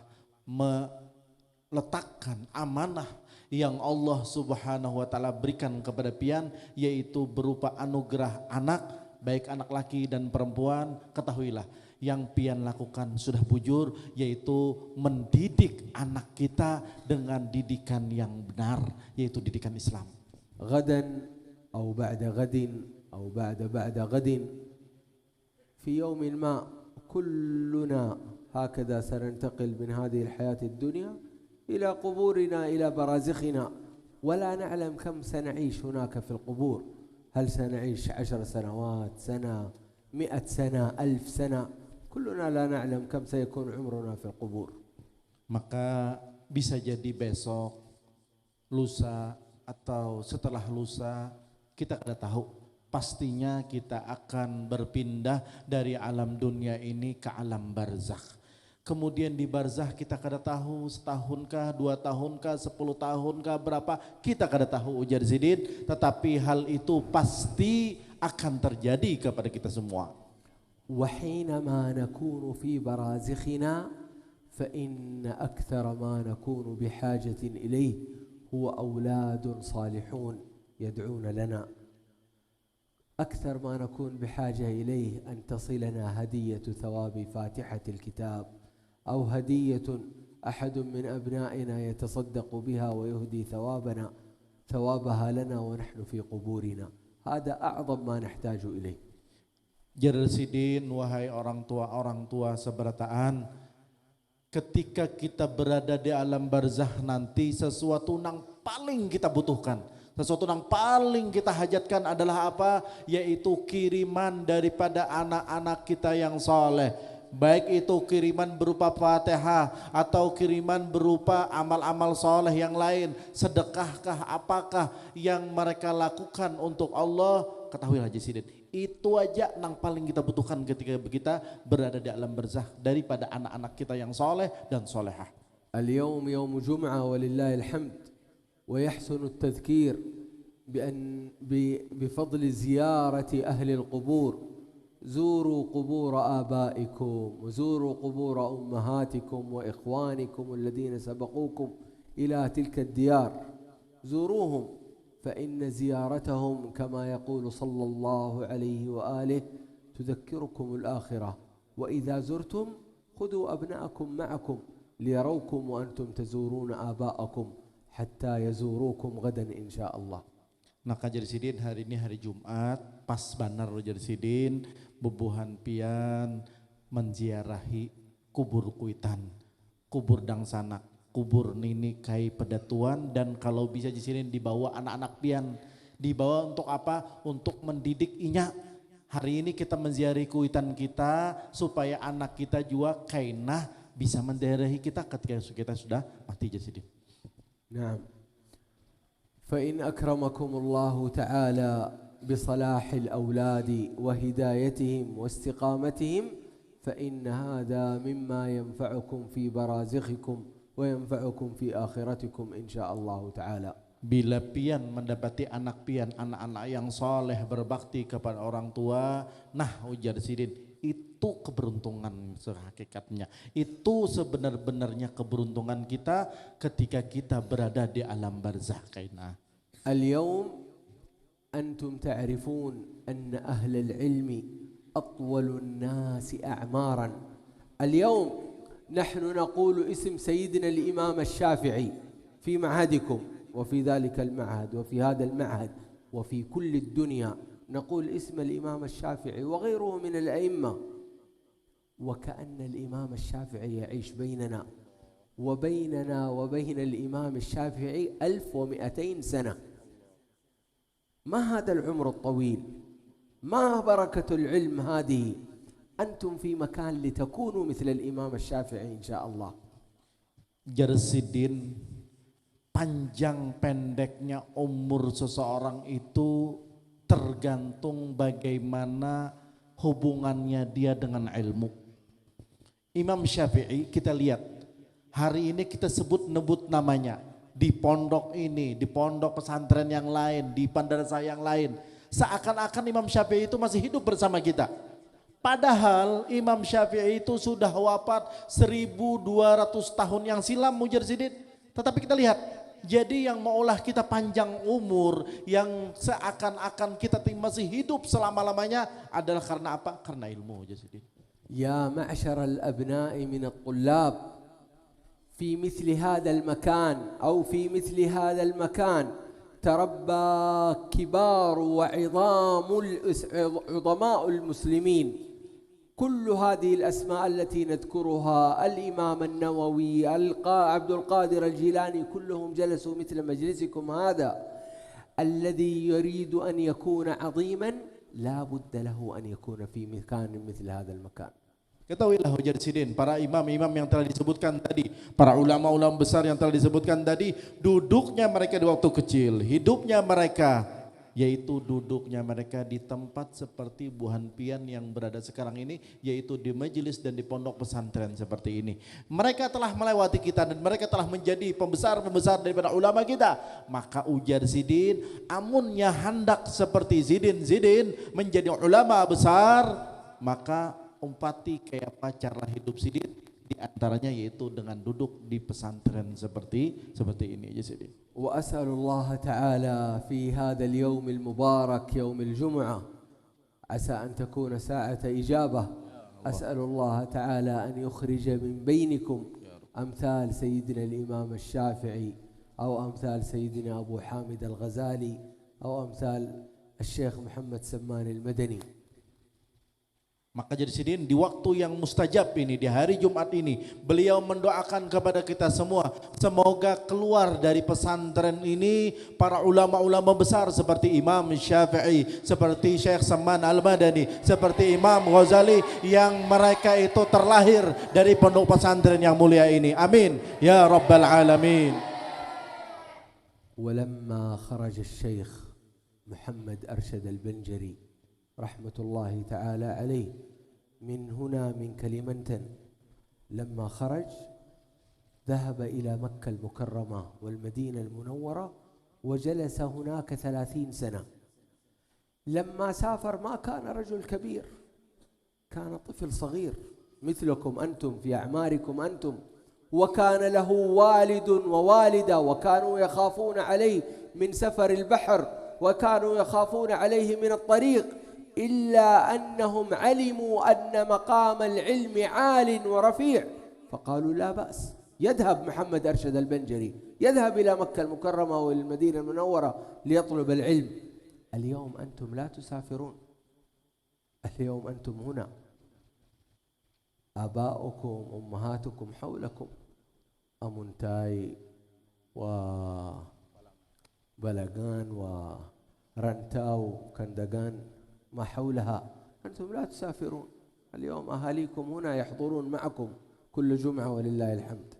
meletakkan amanah yang Allah Subhanahu wa taala berikan kepada pian, yaitu berupa anugerah anak, baik anak laki dan perempuan. Ketahuilah yang pian lakukan sudah bujur, yaitu mendidik anak kita dengan didikan yang benar, yaitu didikan Islam. غدا أو بعد غد أو بعد غد في يوم ما كلنا هكذا سننتقل من هذه الحياة الدنيا إلى قبورنا، إلى برازخنا، ولا نعلم كم سنعيش هناك في القبور. هل سنعيش 10 سنوات، سنة، 100 سنة، 1000 سنة؟ كلنا لا نعلم كم سيكون عمرنا في القبور. Maka bisa jadi besok, lusa, atau setelah lusa, kita kada tahu. Pastinya kita akan berpindah dari alam dunia ini ke alam barzakh. Kemudian di barzakh kita kada tahu setahunkah, 2 tahunkah, 10 tahunkah, berapa, kita kada tahu ujar Sidin, tetapi hal itu pasti akan terjadi kepada kita semua. وحينما نكون في برازخنا فإن أكثر ما نكون بحاجة إليه هو أولاد صالحون يدعون لنا. أكثر ما نكون بحاجة إليه أن تصلنا هدية ثواب فاتحة الكتاب، أو هدية أحد من أبنائنا يتصدق بها ويهدي ثوابنا. ثوابها لنا ونحن في قبورنا. هذا أعظم ما نحتاج إليه. Jar Sidin, wahai orang tua seberataan, ketika kita berada di alam barzah nanti, sesuatu yang paling kita butuhkan, sesuatu yang paling kita hajatkan adalah apa? Yaitu kiriman daripada anak-anak kita yang soleh. Baik itu kiriman berupa Fatihah atau kiriman berupa amal-amal soleh yang lain, sedekahkah, apakah yang mereka lakukan untuk Allah, ketahuilah Haji Sidin, itu aja yang paling kita butuhkan ketika kita berada di alam barzah daripada anak-anak kita yang soleh dan solehah. اليوم يوم جمعة ولله الحمد، ويحسن التذكير بفضل زيارة أهل القبور. زوروا قبور آبائكم وزوروا قبور أمهاتكم وإخوانكم الذين سبقوكم إلى تلك الديار، زوروهم، فإن زيارتهم كما يقول صلى الله عليه وآله تذكركم الآخرة. وإذا زرتم خذوا أبناءكم معكم ليروكم وأنتم تزورون آباءكم حتى يزوروكم غدا إن شاء الله. Nah Jar Sidin, hari ini hari Jumat, pas banar Jar Sidin, bubuhan pian menziarahi kubur kuitan, kubur dangsanak, kubur nini kai pedatuan, dan kalau bisa Jar Sidin dibawa anak-anak pian, dibawa untuk apa? Untuk mendidik inya. Hari ini kita menziarahi kuitan kita supaya anak kita juga kainah bisa menziarahi kita ketika kita sudah mati Jar Sidin. Nah, فإن أكرمكم الله تعالى بصلاح الأولاد وهدايتهم واستقامتهم فإن هذا مما ينفعكم في برازخكم وينفعكم في آخرتكم إن شاء الله تعالى. Bila pian mendapati anak-anak yang soleh berbakti kepada orang tua, nah ujar Sidin, itu keberuntungan sehakikatnya. Itu sebenar-benarnya keberuntungan kita ketika kita berada di alam barzah kaina. اليوم أنتم تعرفون أن أهل العلم أطول الناس أعمارا. اليوم نحن نقول اسم سيدنا الإمام الشافعي في معهدكم وفي ذلك المعهد وفي هذا المعهد وفي كل الدنيا، نقول اسم الإمام الشافعي وغيره من الأئمة، وكأن الإمام الشافعي يعيش بيننا، وبيننا وبين الإمام الشافعي 1200 سنة. ما هذا العمر الطويل؟ ما بركة العلم هذه؟ أنتم في مكان لتكونوا مثل الإمام الشافعي إن شاء الله. Jar Sidin, panjang pendeknya umur seseorang itu tergantung bagaimana hubungannya dia dengan ilmu. Imam Syafi'i kita lihat, hari ini kita sebut-nebut namanya, di pondok ini, di pondok pesantren yang lain, di madrasah yang lain, seakan-akan Imam Syafi'i itu masih hidup bersama kita. Padahal Imam Syafi'i itu sudah wafat 1200 tahun yang silam Jar Sidin. Tetapi kita lihat, jadi yang maulah kita panjang umur, yang seakan-akan kita masih hidup selama-lamanya adalah karena apa? Karena ilmu Jar Sidin. يا معشر الأبناء من الطلاب، في مثل هذا المكان أو في مثل هذا المكان تربى كبار عظماء المسلمين. كل هذه الأسماء التي نذكرها، الإمام النووي، عبد القادر الجيلاني، كلهم جلسوا مثل مجلسكم هذا. الذي يريد أن يكون عظيما لا بد له أن يكون في مكان مثل هذا المكان. Ketahuilah Jar Sidin, para imam-imam yang telah disebutkan tadi, para ulama-ulama besar yang telah disebutkan tadi, duduknya mereka di waktu kecil, hidupnya mereka, yaitu duduknya mereka di tempat seperti buhan pian yang berada sekarang ini, yaitu di majelis dan di pondok pesantren seperti ini. Mereka telah melewati kita dan mereka telah menjadi pembesar-pembesar daripada ulama kita. Maka ujar Sidin, amunnya hendak seperti Zidin menjadi ulama besar, maka umpati kayak apa cara hidup Sidin, di antaranya yaitu dengan duduk di pesantren seperti ini aja Sidin. وأسأل الله تعالى في هذا اليوم المبارك يوم الجمعة، عسى أن تكون ساعة إجابة، أسأل الله تعالى أن يخرج من بينكم أمثال سيدنا الإمام الشافعي أو أمثال سيدنا أبو حامد الغزالي أو أمثال الشيخ محمد سمان المدني. Maka jadi sidin di waktu yang mustajab ini, di hari Jumat ini, beliau mendoakan kepada kita semua, semoga keluar dari pesantren ini para ulama-ulama besar seperti Imam Syafi'i, seperti Syekh Saman Al-Madani, seperti Imam Ghazali, yang mereka itu terlahir dari pondok pesantren yang mulia ini. Amin ya rabbal alamin. ولما خرج الشيخ محمد أرشد البنجري رحمة الله تعالى عليه من هنا من كلمنتن، لما خرج ذهب إلى مكة المكرمة والمدينة المنورة وجلس هناك 30 سنة. لما سافر ما كان رجل كبير، كان طفل صغير مثلكم أنتم في أعماركم أنتم، وكان له والد ووالدة وكانوا يخافون عليه من سفر البحر وكانوا يخافون عليه من الطريق، إلا أنهم علموا أن مقام العلم عال ورفيع فقالوا لا بأس، يذهب محمد أرشد البنجري يذهب إلى مكة المكرمة والمدينة المنورة ليطلب العلم. اليوم أنتم لا تسافرون، اليوم أنتم هنا، آباؤكم أمهاتكم حولكم، أمونتاي وبلغان ورنتاو كندغان ما حولها، أنتم لا تسافرون. اليوم أهاليكم هنا يحضرون معكم كل جمعة ولله الحمد.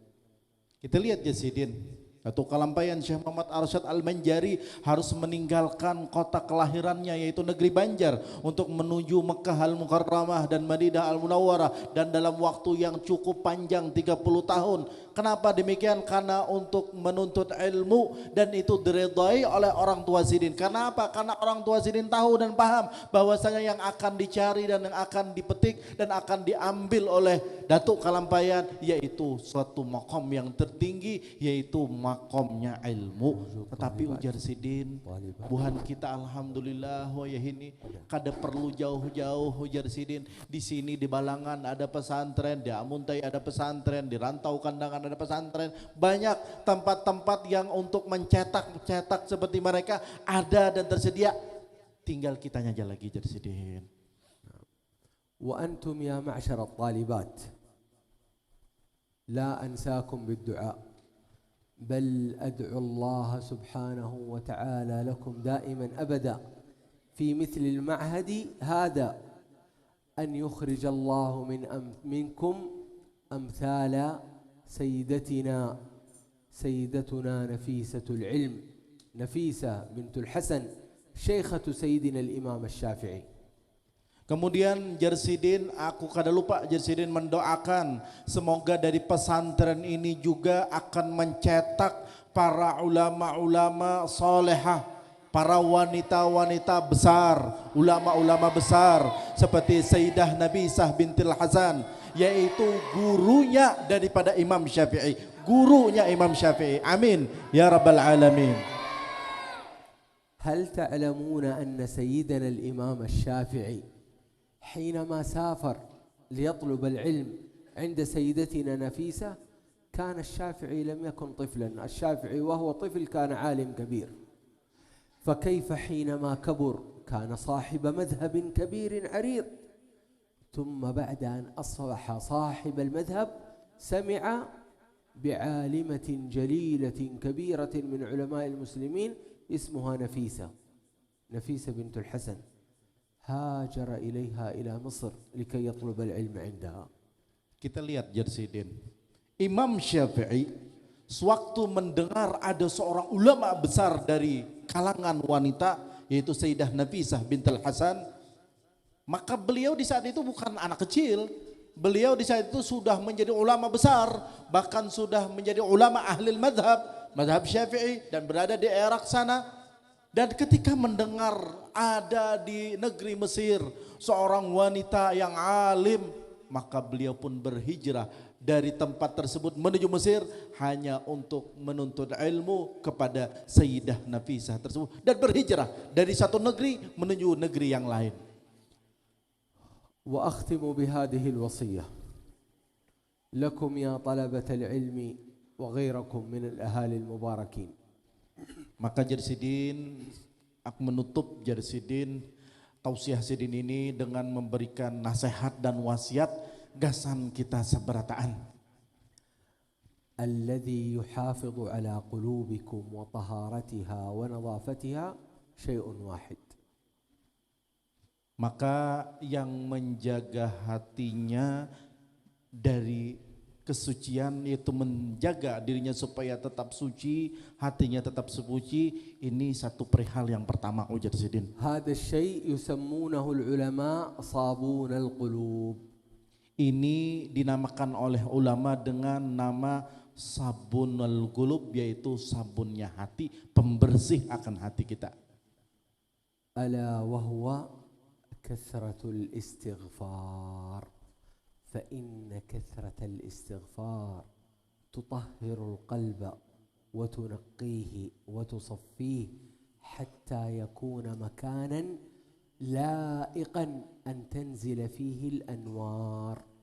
Kita lihat ya sidin, Datuk Kalampayan Syekh Muhammad Arsyad Al-Manjari harus meninggalkan kota kelahirannya yaitu negeri Banjar untuk menuju Mekkah Al-Mukarramah dan Madinah Al-Munawwarah, dan dalam waktu yang cukup panjang 30 tahun. Kenapa demikian? Karena untuk menuntut ilmu, dan itu diridai oleh orang tua sidin. Kenapa? Karena orang tua sidin tahu dan paham bahwasanya yang akan dicari dan yang akan dipetik dan akan diambil oleh Datuk Kalampayan yaitu suatu makom yang tertinggi, yaitu makomnya ilmu. Tetapi ujar sidin, buhan kita alhamdulillah wayahini kada perlu jauh-jauh ujar sidin. Di sini di Balangan ada pesantren, di Amuntai ada pesantren, di Rantau Kandangan ada pesantren, banyak tempat-tempat yang untuk mencetak seperti mereka ada dan tersedia. Tinggal kitanya aja lagi jadi sidin. Wa antum ya ma'syar at-talibat, la ansakum bid-du'a, bal ad'u Allah subhanahu wa ta'ala lakum da'iman abada fi mithli al-ma'hadi hada an yukhrij Allah minkum amthala سيدتنا نفيسة العلم، نفيسة بنت الحسن شيخة سيدنا الإمام الشافعي. Kemudian Jersidin, aku kada lupa Jersidin mendoakan semoga dari pesantren ini juga akan mencetak para ulama-ulama solehah, para wanita-wanita besar, ulama-ulama besar seperti Sayyidah Nafisah bintil Hasan, yaitu gurunya daripada Imam Syafi'i, gurunya Imam Syafi'i. Amin ya rabbal alamin. هل تعلمون أن سيدنا الإمام الشافعي حينما سافر ليطلب العلم عند سيدتنا نفيسة كان الشافعي لم يكن طفلا، الشافعي وهو طفل كان عالم كبير، فكيف حينما كبر كان صاحب مذهب كبير عريض، ثم بعد أن أصبح صاحب المذهب سمع بعالمة جليلة كبيرة من علماء المسلمين اسمها نفيسة بنت الحسن، هاجر إليها إلى مصر لكي يطلب العلم عندها. Kita lihat Jersidin, Imam Syafi'i sewaktu mendengar ada seorang ulama besar dari kalangan wanita yaitu Sayyidah Nafisah bintul Hasan, maka beliau di saat itu bukan anak kecil, beliau di saat itu sudah menjadi ulama besar, bahkan sudah menjadi ulama ahli madhab Syafi'i dan berada di Irak sana. Dan ketika mendengar ada di negeri Mesir seorang wanita yang alim, maka beliau pun berhijrah dari tempat tersebut menuju Mesir hanya untuk menuntut ilmu kepada Sayyidah Nafisah tersebut, dan berhijrah dari satu negeri menuju negeri yang lain. وأختم بهذه الوصية لكم يا طلبة العلم وغيركم من الأهالي المباركين. Maka Jarsidin, aku menutup Jarsidin tausiah Sidin ini dengan memberikan nasihat dan wasiat gasan kita seberataan. الذي يحافظ على قلوبكم وطهارتها ونظافتها شيء واحد. Maka yang menjaga hatinya dari kesucian, yaitu menjaga dirinya supaya tetap suci, hatinya tetap suci, ini satu perihal yang pertama ujar Sidin. هذا الشيء يسمونه العلماء صابون القلوب. Ini dinamakan oleh ulama dengan nama sabunul qulub, yaitu sabunnya hati, pembersih akan hati kita. ألا وهو كثرة الاستغفار، فإن كثرة الاستغفار تطهر القلب وتنقيه وتصفيه حتى يكون مكانا لائقا أن تنزل فيه الأنوار.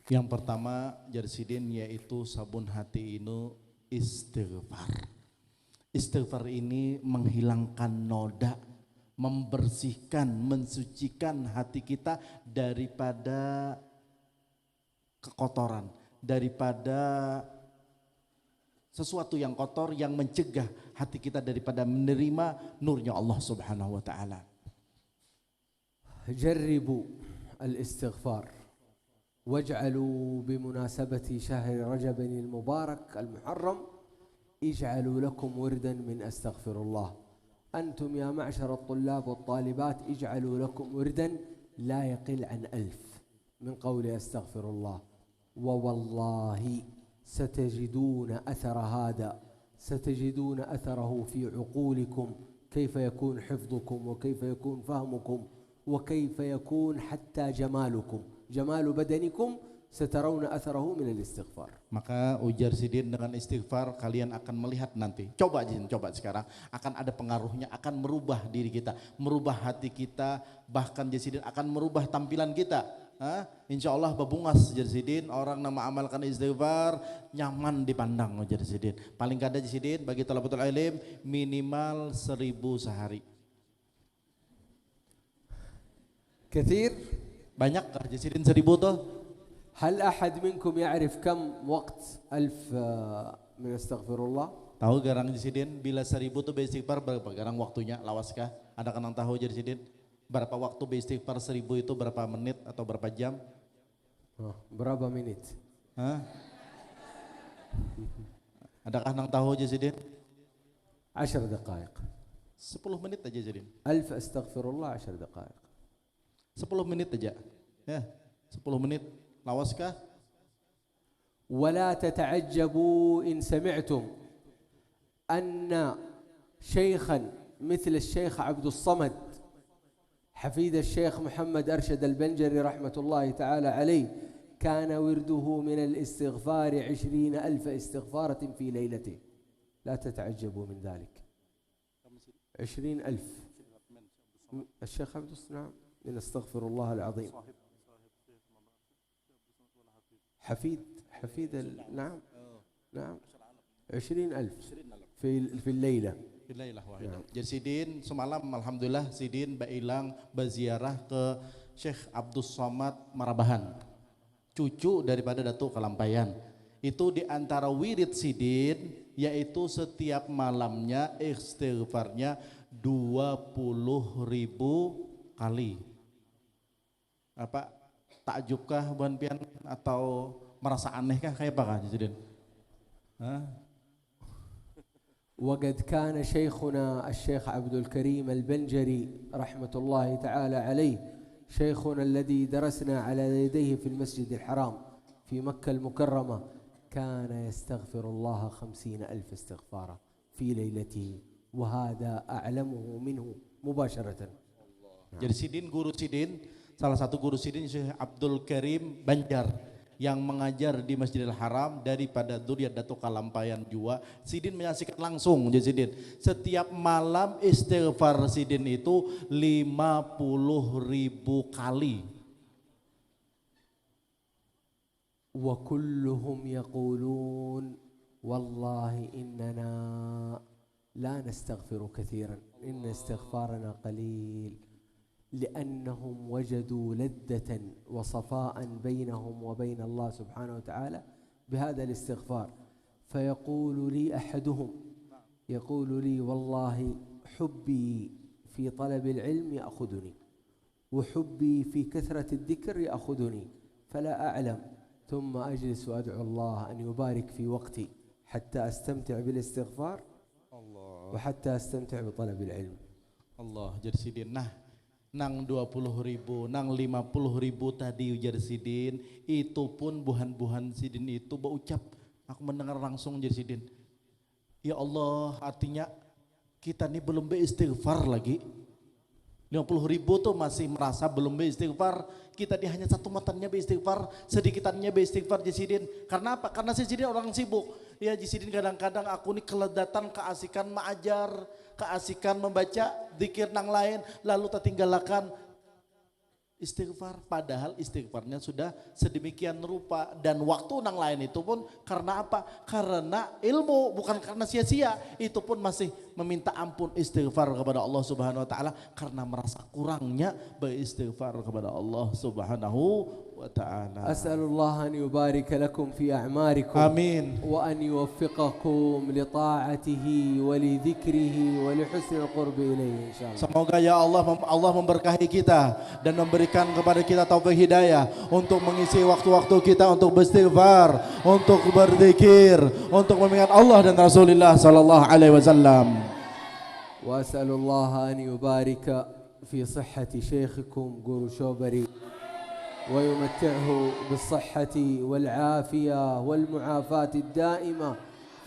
Yang pertama Jarsidin, yaitu sabun hati ini istighfar. Istighfar ini menghilangkan noda, membersihkan, mensucikan hati kita daripada kekotoran, daripada sesuatu yang kotor yang mencegah hati kita daripada menerima nurnya Allah Subhanahu wa taala. جربوا الاستغفار واجعلوا بمناسبة شهر رجب المبارك المحرم اجعلوا لكم وردا من أستغفر الله. أنتم يا معشر الطلاب والطالبات اجعلوا لكم وردا لا يقل عن 1000 من قول أستغفر الله، ووالله ستجدون أثر هذا، ستجدون أثره في عقولكم، كيف يكون حفظكم وكيف يكون فهمكم وكيف يكون حتى جمالكم، جمال بدنكم، سترون أثره من الاستغفار. Maka ujar Sidin, dengan istighfar kalian akan melihat nanti. Coba sekarang, akan ada pengaruhnya, akan merubah diri kita, merubah hati kita, bahkan Sidin akan merubah tampilan kita. Insya Allah babungas Sidin, orang nama amalkan istighfar nyaman dipandang ujar Sidin. Paling kada Sidin bagi talabatul ilm minimal 1000 sehari. كثير؟ Banyak kah Sidin 1000 tuh? هل أحد منكم يعرف كم وقت 1000 من استغفر الله؟ Tahu garang Sidin bila 1000 tuh beristighfar berapa garang waktunya, lawaskah? Ada kenang tahu Sidin? Berapa waktu beristighfar 1000 itu, berapa menit atau berapa jam? berapa menit? Adakah nang tahu Sidin? 10 دقائق. 10 menit aja Sidin. 1000 استغفر الله 10 دقائق. 10 menit aja. Ya, 10 menit. Lawaskah? ولا تتعجبوا إن سمعتم أن شيخا مثل الشيخ عبد الصمد حفيد الشيخ محمد أرشد البنجري رحمة الله تعالى عليه كان ورده من الاستغفار 20,000 استغفارة في ليلته. لا تتعجبوا من ذلك. 20,000 الشيخ عبد الصمد، نعم، من استغفر الله العظيم. حفيد نعم 20,000 في الليلة. Jadi Sidin semalam alhamdulillah Sidin bailang berziarah ke Syekh Abdus Somad Marabahan, cucu daripada Datuk Kalampayan. Itu di antara wirid Sidin, yaitu setiap malamnya istighfarnya 20.000 kali. Apa takjubkah Buan Pian atau merasa anehkah kayak apa kan Sidin? وقد كان شيخنا الشيخ عبد الكريم البنجري رحمة الله تعالى عليه، شيخنا الذي درسنا على يديه في المسجد الحرام في مكة المكرمة، كان يستغفر الله 50,000 استغفارا في ليلته، وهذا أعلمه منه مباشرة. Jadi Sidin, guru Sidin, salah satu guru Sidin Syekh Abdul Karim Banjar yang mengajar di Masjidil Haram daripada Dzurriyyah Datuk Kalampayan jua. Sidin menyaksikan langsung jadi Sidin. Setiap malam istighfar Sidin itu 50.000 kali. وكلهم يقولون والله إننا لا نستغفر كثيرا، إن استغفارنا قليل، لأنهم وجدوا لذة وصفاء بينهم وبين الله سبحانه وتعالى بهذا الاستغفار. فيقول لي أحدهم، يقول لي والله حبي في طلب العلم يأخذني، وحبي في كثرة الذكر يأخذني، فلا أعلم، ثم أجلس وأدعو الله أن يبارك في وقتي حتى أستمتع بالاستغفار وحتى أستمتع بطلب العلم. Allah ujar Sidin. Nah, nang 20.000, nang 50.000 tadi ujar Sidin, itu pun buhan-buhan Sidin itu berucap, aku mendengar langsung ujar Sidin, ya Allah, artinya kita ini belum beristighfar lagi. 50.000 tuh masih merasa belum beristighfar, kita di hanya satu matanya beristighfar, sedikitannya beristighfar Jisidin. Karena apa? Karena Jisidin orang sibuk. Ya Jisidin kadang-kadang aku ini keledatan keasikan mengajar, keasikan membaca zikir nang lain, lalu tertinggalakan istighfar, padahal istighfarnya sudah sedemikian rupa, dan waktu nang lain itu pun karena apa? Karena ilmu, bukan karena sia-sia. Itu pun masih meminta ampun istighfar kepada Allah Subhanahu wa taala karena merasa kurangnya beristighfar kepada Allah Subhanahu wa taala. As'alullah an yubarik lakum fi a'marikum. Amin. Wa an yuwaffiqakum li ta'atihi wa li dzikrihi wa li husnil qurbi ilayhi insyaallah. Semoga ya Allah memberkahi kita dan memberikan kepada kita taufik hidayah untuk mengisi waktu-waktu kita untuk beristighfar, untuk berzikir, untuk mengingat Allah dan Rasulullah sallallahu alaihi wasallam. Wa as'alullah an yubarika fi sihhati syaikhikum Guru Shobari ويمتعه بالصحة والعافية والمعافاة الدائمة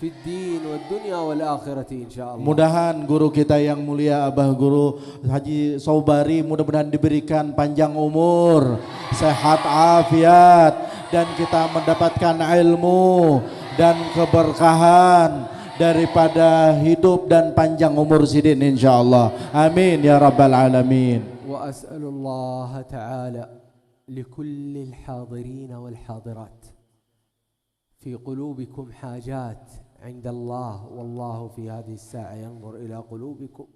في الدين والدنيا والآخرة إن شاء الله. Mudahan guru kita yang mulia Abah Guru Haji Sobari mudah-mudahan diberikan panjang umur, sehat afiat, dan kita mendapatkan ilmu dan keberkahan daripada hidup dan panjang umur Sidin insyaallah. Amin ya rabbal alamin. Wa as'alullah ta'ala لكل الحاضرين والحاضرات في قلوبكم حاجات عند الله، والله في هذه الساعة ينظر إلى قلوبكم،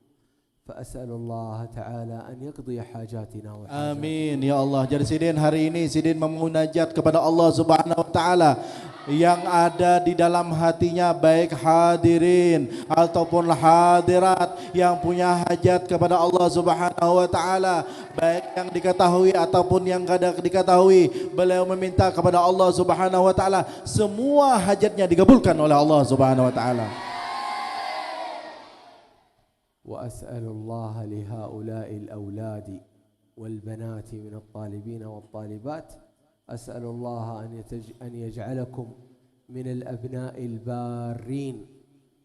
فأسأل الله تعالى أن يقضي حاجاتنا وحاجاتنا. Amin ya Allah. Jadi Sidin hari ini Sidin memunajat kepada Allah Subhanahu wa taala yang ada di dalam hatinya, baik hadirin ataupun hadirat yang punya hajat kepada Allah Subhanahu wa taala, baik yang diketahui ataupun yang tidak diketahui. Beliau meminta kepada Allah Subhanahu wa taala semua hajatnya dikabulkan oleh Allah Subhanahu wa taala. وأسأل الله لهؤلاء الأولاد والبنات من الطالبين والطالبات، أسأل الله أن يجعلكم من الأبناء البارين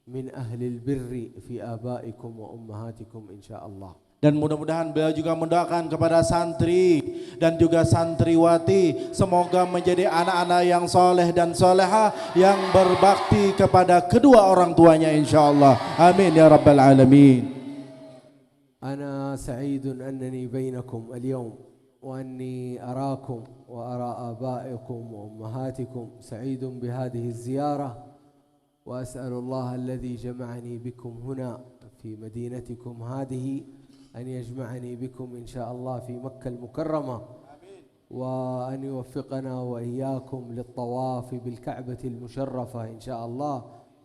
من أهل البر في آبائكم وأمهاتكم إن شاء الله. Dan mudah-mudahan beliau juga mendoakan kepada santri dan juga santriwati, semoga menjadi anak-anak yang soleh dan soleha yang berbakti kepada kedua orang tuanya insyaallah. Amin ya rabbal alamin. أنا سعيد أنني بينكم اليوم وأني أراكم وأرى آبائكم وأمهاتكم، سعيد بهذه الزيارة، وأسأل الله الذي جمعني بكم هنا في مدينتكم هذه أن يجمعني بكم إن شاء الله في مكة المكرمة، وأن يوفقنا وإياكم للطواف بالكعبة المشرفة إن شاء الله،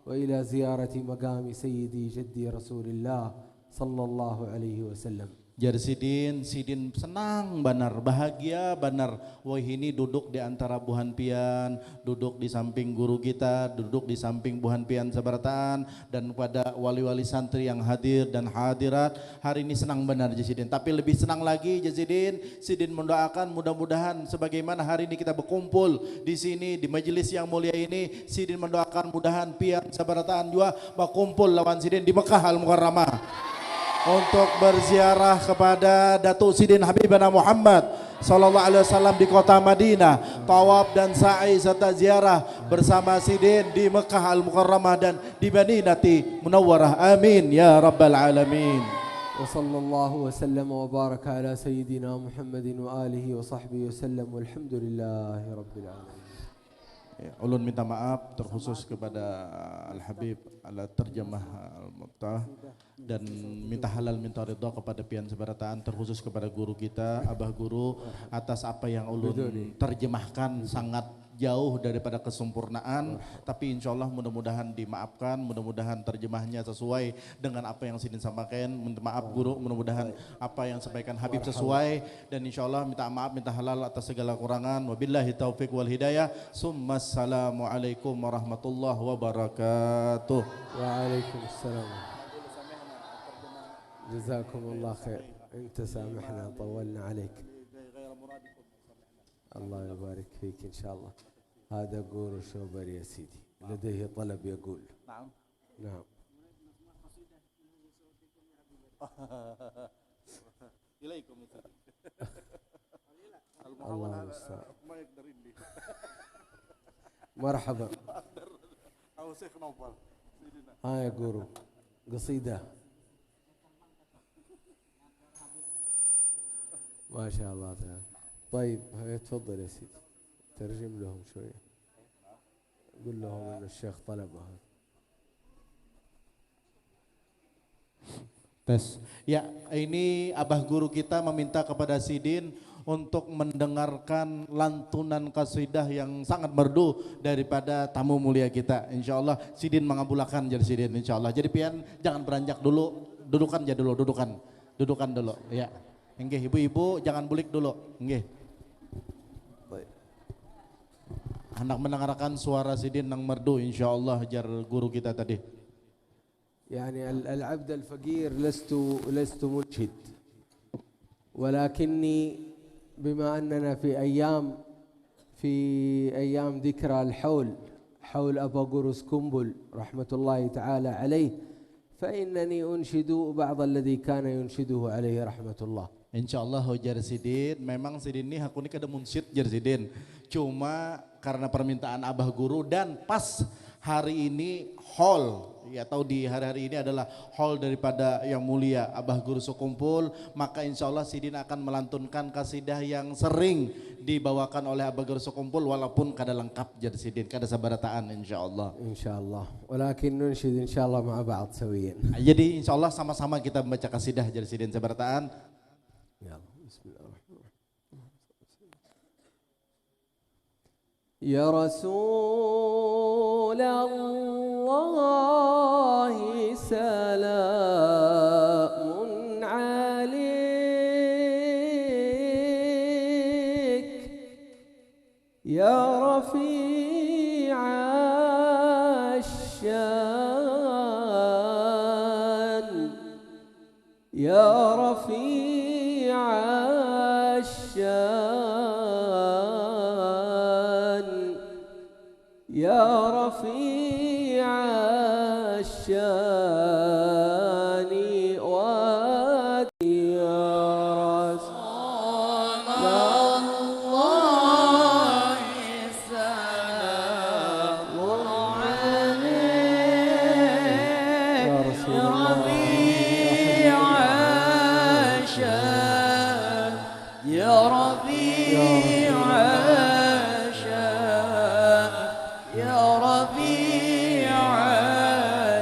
وإلى زيارة مقام سيدي جدي رسول الله sallallahu alaihi wasallam. Jar Sidin senang benar, bahagia benar. Wah ini duduk di antara buhan pian, duduk di samping guru kita, duduk di samping buhan pian seberatan, dan pada wali-wali santri yang hadir dan hadirat. Hari ini senang benar Jar Sidin. Tapi lebih senang lagi Jar Sidin mendoakan mudah-mudahan sebagaimana hari ini kita berkumpul di sini di majelis yang mulia ini, Sidin mendoakan mudahan pian seberatan juga berkumpul lawan Sidin di Mekah Al-Mukarramah untuk berziarah kepada Datuk Sidin Habibana Muhammad sallallahu alaihi wasallam di kota Madinah, tawaf dan sa'i serta ziarah bersama Sidin di Mekah Al-Mukarramah dan di Madinati Munawwarah. Amin ya rabbal alamin. Wa sallallahu wa sallam wa baraka ala sayyidina Muhammadin wa alihi wa sahbihi wa sallam, walhamdulillahi rabbil alamin. Ya, ulun minta maaf terkhusus kepada Al Habib ala terjemah Al Muftah dan minta halal minta ridha kepada pian sebarataan terkhusus kepada guru kita Abah Guru atas apa yang ulun terjemahkan sangat jauh daripada kesempurnaan, tapi insya Allah mudah-mudahan dimaafkan, mudah-mudahan terjemahnya sesuai dengan apa yang Sidin sampaikan. Minta maaf Guru, mudah-mudahan apa yang sampaikan Habib sesuai, dan insya Allah minta maaf, minta halal atas segala kurangan. Wabillahi taufiq wal hidayah. Assalamualaikum warahmatullahi wabarakatuh. Waalaikumsalam. Jazakumullah khair. Anta samahna طولنا عليك. الله يبارك فيك إن شاء الله. هذا قول الشوبري يا سيدي لديه طلب يقول. نعم نعم. إليكم الله المستعان. ما يقدرين لي. مرحبا. أو شيخ نوفل. ها يا قولوا قصيدة. ما شاء الله تعالى. طيب تفضل يا سيدي ترجم لهم شوية قل لهم ان الشيخ طلبها. Tes. Ya, ini Abah Guru kita meminta kepada Sidin untuk mendengarkan lantunan kasidah yang sangat merdu daripada tamu mulia kita. Insya Allah Sidin mengabulkan jadi Sidin insya Allah. Jadi pian jangan beranjak dulu, dudukan aja dulu, dudukan dulu. Ya, enggih ibu-ibu jangan bulik dulu, enggih. Hendak mendengarkan suara Sidin yang merdu insyaallah jar guru kita tadi. يعني العبد الفقير لست منشد ولكني بما أننا في أيام ذكرى حول أبا قرص كنبل رحمة الله تعالى عليه فإنني أنشد بعض الذي كان ينشده عليه رحمة الله. Insyaallah jar Sidin, memang Sidin ini hakuni kada munsyid jar Sidin. Cuma karena permintaan Abah Guru dan pas hari ini hall ya atau di hari-hari ini adalah hall daripada yang mulia Abah Guru Sekumpul, maka insyaallah Sidin akan melantunkan kasidah yang sering dibawakan oleh Abah Guru Sekumpul walaupun kada lengkap jar Sidin, kada sabarataan insyaallah. Insyaallah. Walakin nunshid insyaallah ma'a ba'd sawiyan. Jadi insyaallah sama-sama kita membaca kasidah jar Sidin sabarataan. يلا بسم الله الرحمن الرحيم. يا رسول الله سلام عليك يا رفيع الشان يا رفيع الشان يا رفيع الشان يا رسول الله سلام عليك يا رسول الله يا ربيع الشان يا ربيع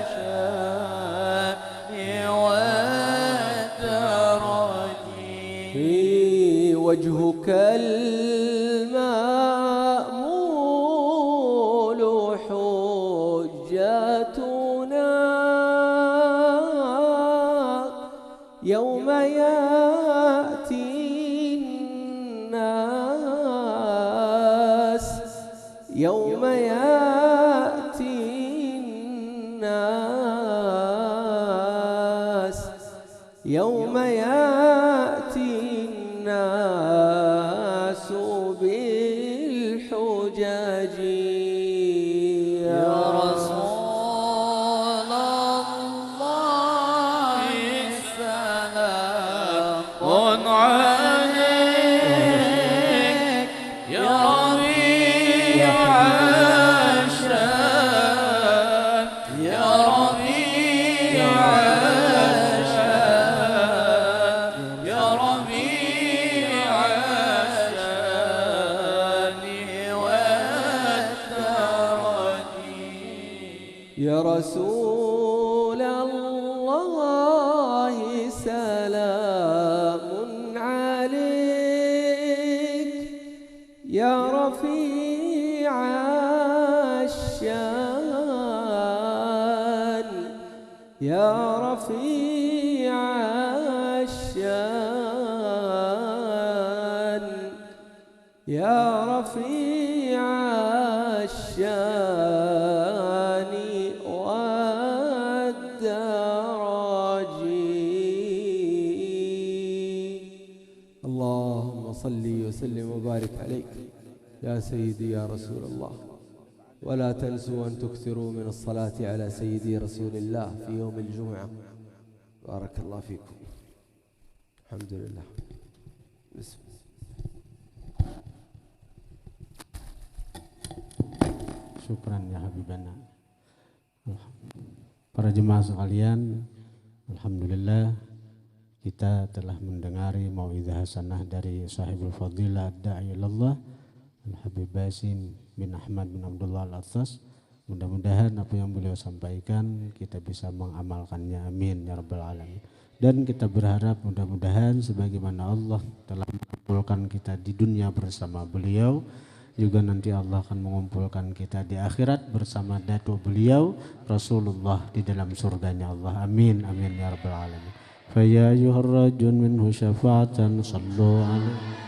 الشان والدرج وجهك المأمول حجتنا يوم يأتي يوم يأتي الناس يوم يأتي الناس بالحجج يا رسول الله سلام عليك يا رسول الله سلام عليك يا رفيع الشان يا رفيع الشان يا رفيع الشان والدرج. اللهم صل وسلم وبارك عليك يا سيدي يا رسول الله. ولا تنسوا أن تكثروا من الصلاة على سيدي رسول الله في يوم الجمعة. بارك الله فيكم. الحمد لله. بسم الله. Syukran ya Habibana. Para jemaah sekalian, alhamdulillah kita telah mendengari mau'izah hasanah dari sahibul fadilah da'i ilallah Al-Habib Basim bin Ahmad bin Abdullah Al-Attas. Mudah-mudahan apa yang beliau sampaikan kita bisa mengamalkannya, amin ya rabbal alamin. Dan kita berharap mudah-mudahan sebagaimana Allah telah mengumpulkan kita di dunia bersama beliau, juga nanti Allah akan mengumpulkan kita di akhirat bersama datu beliau Rasulullah di dalam surganya Allah, amin amin ya rabbal alamin. Fa ya ayyuhar rajul minhu syafa'atan sallu alaihi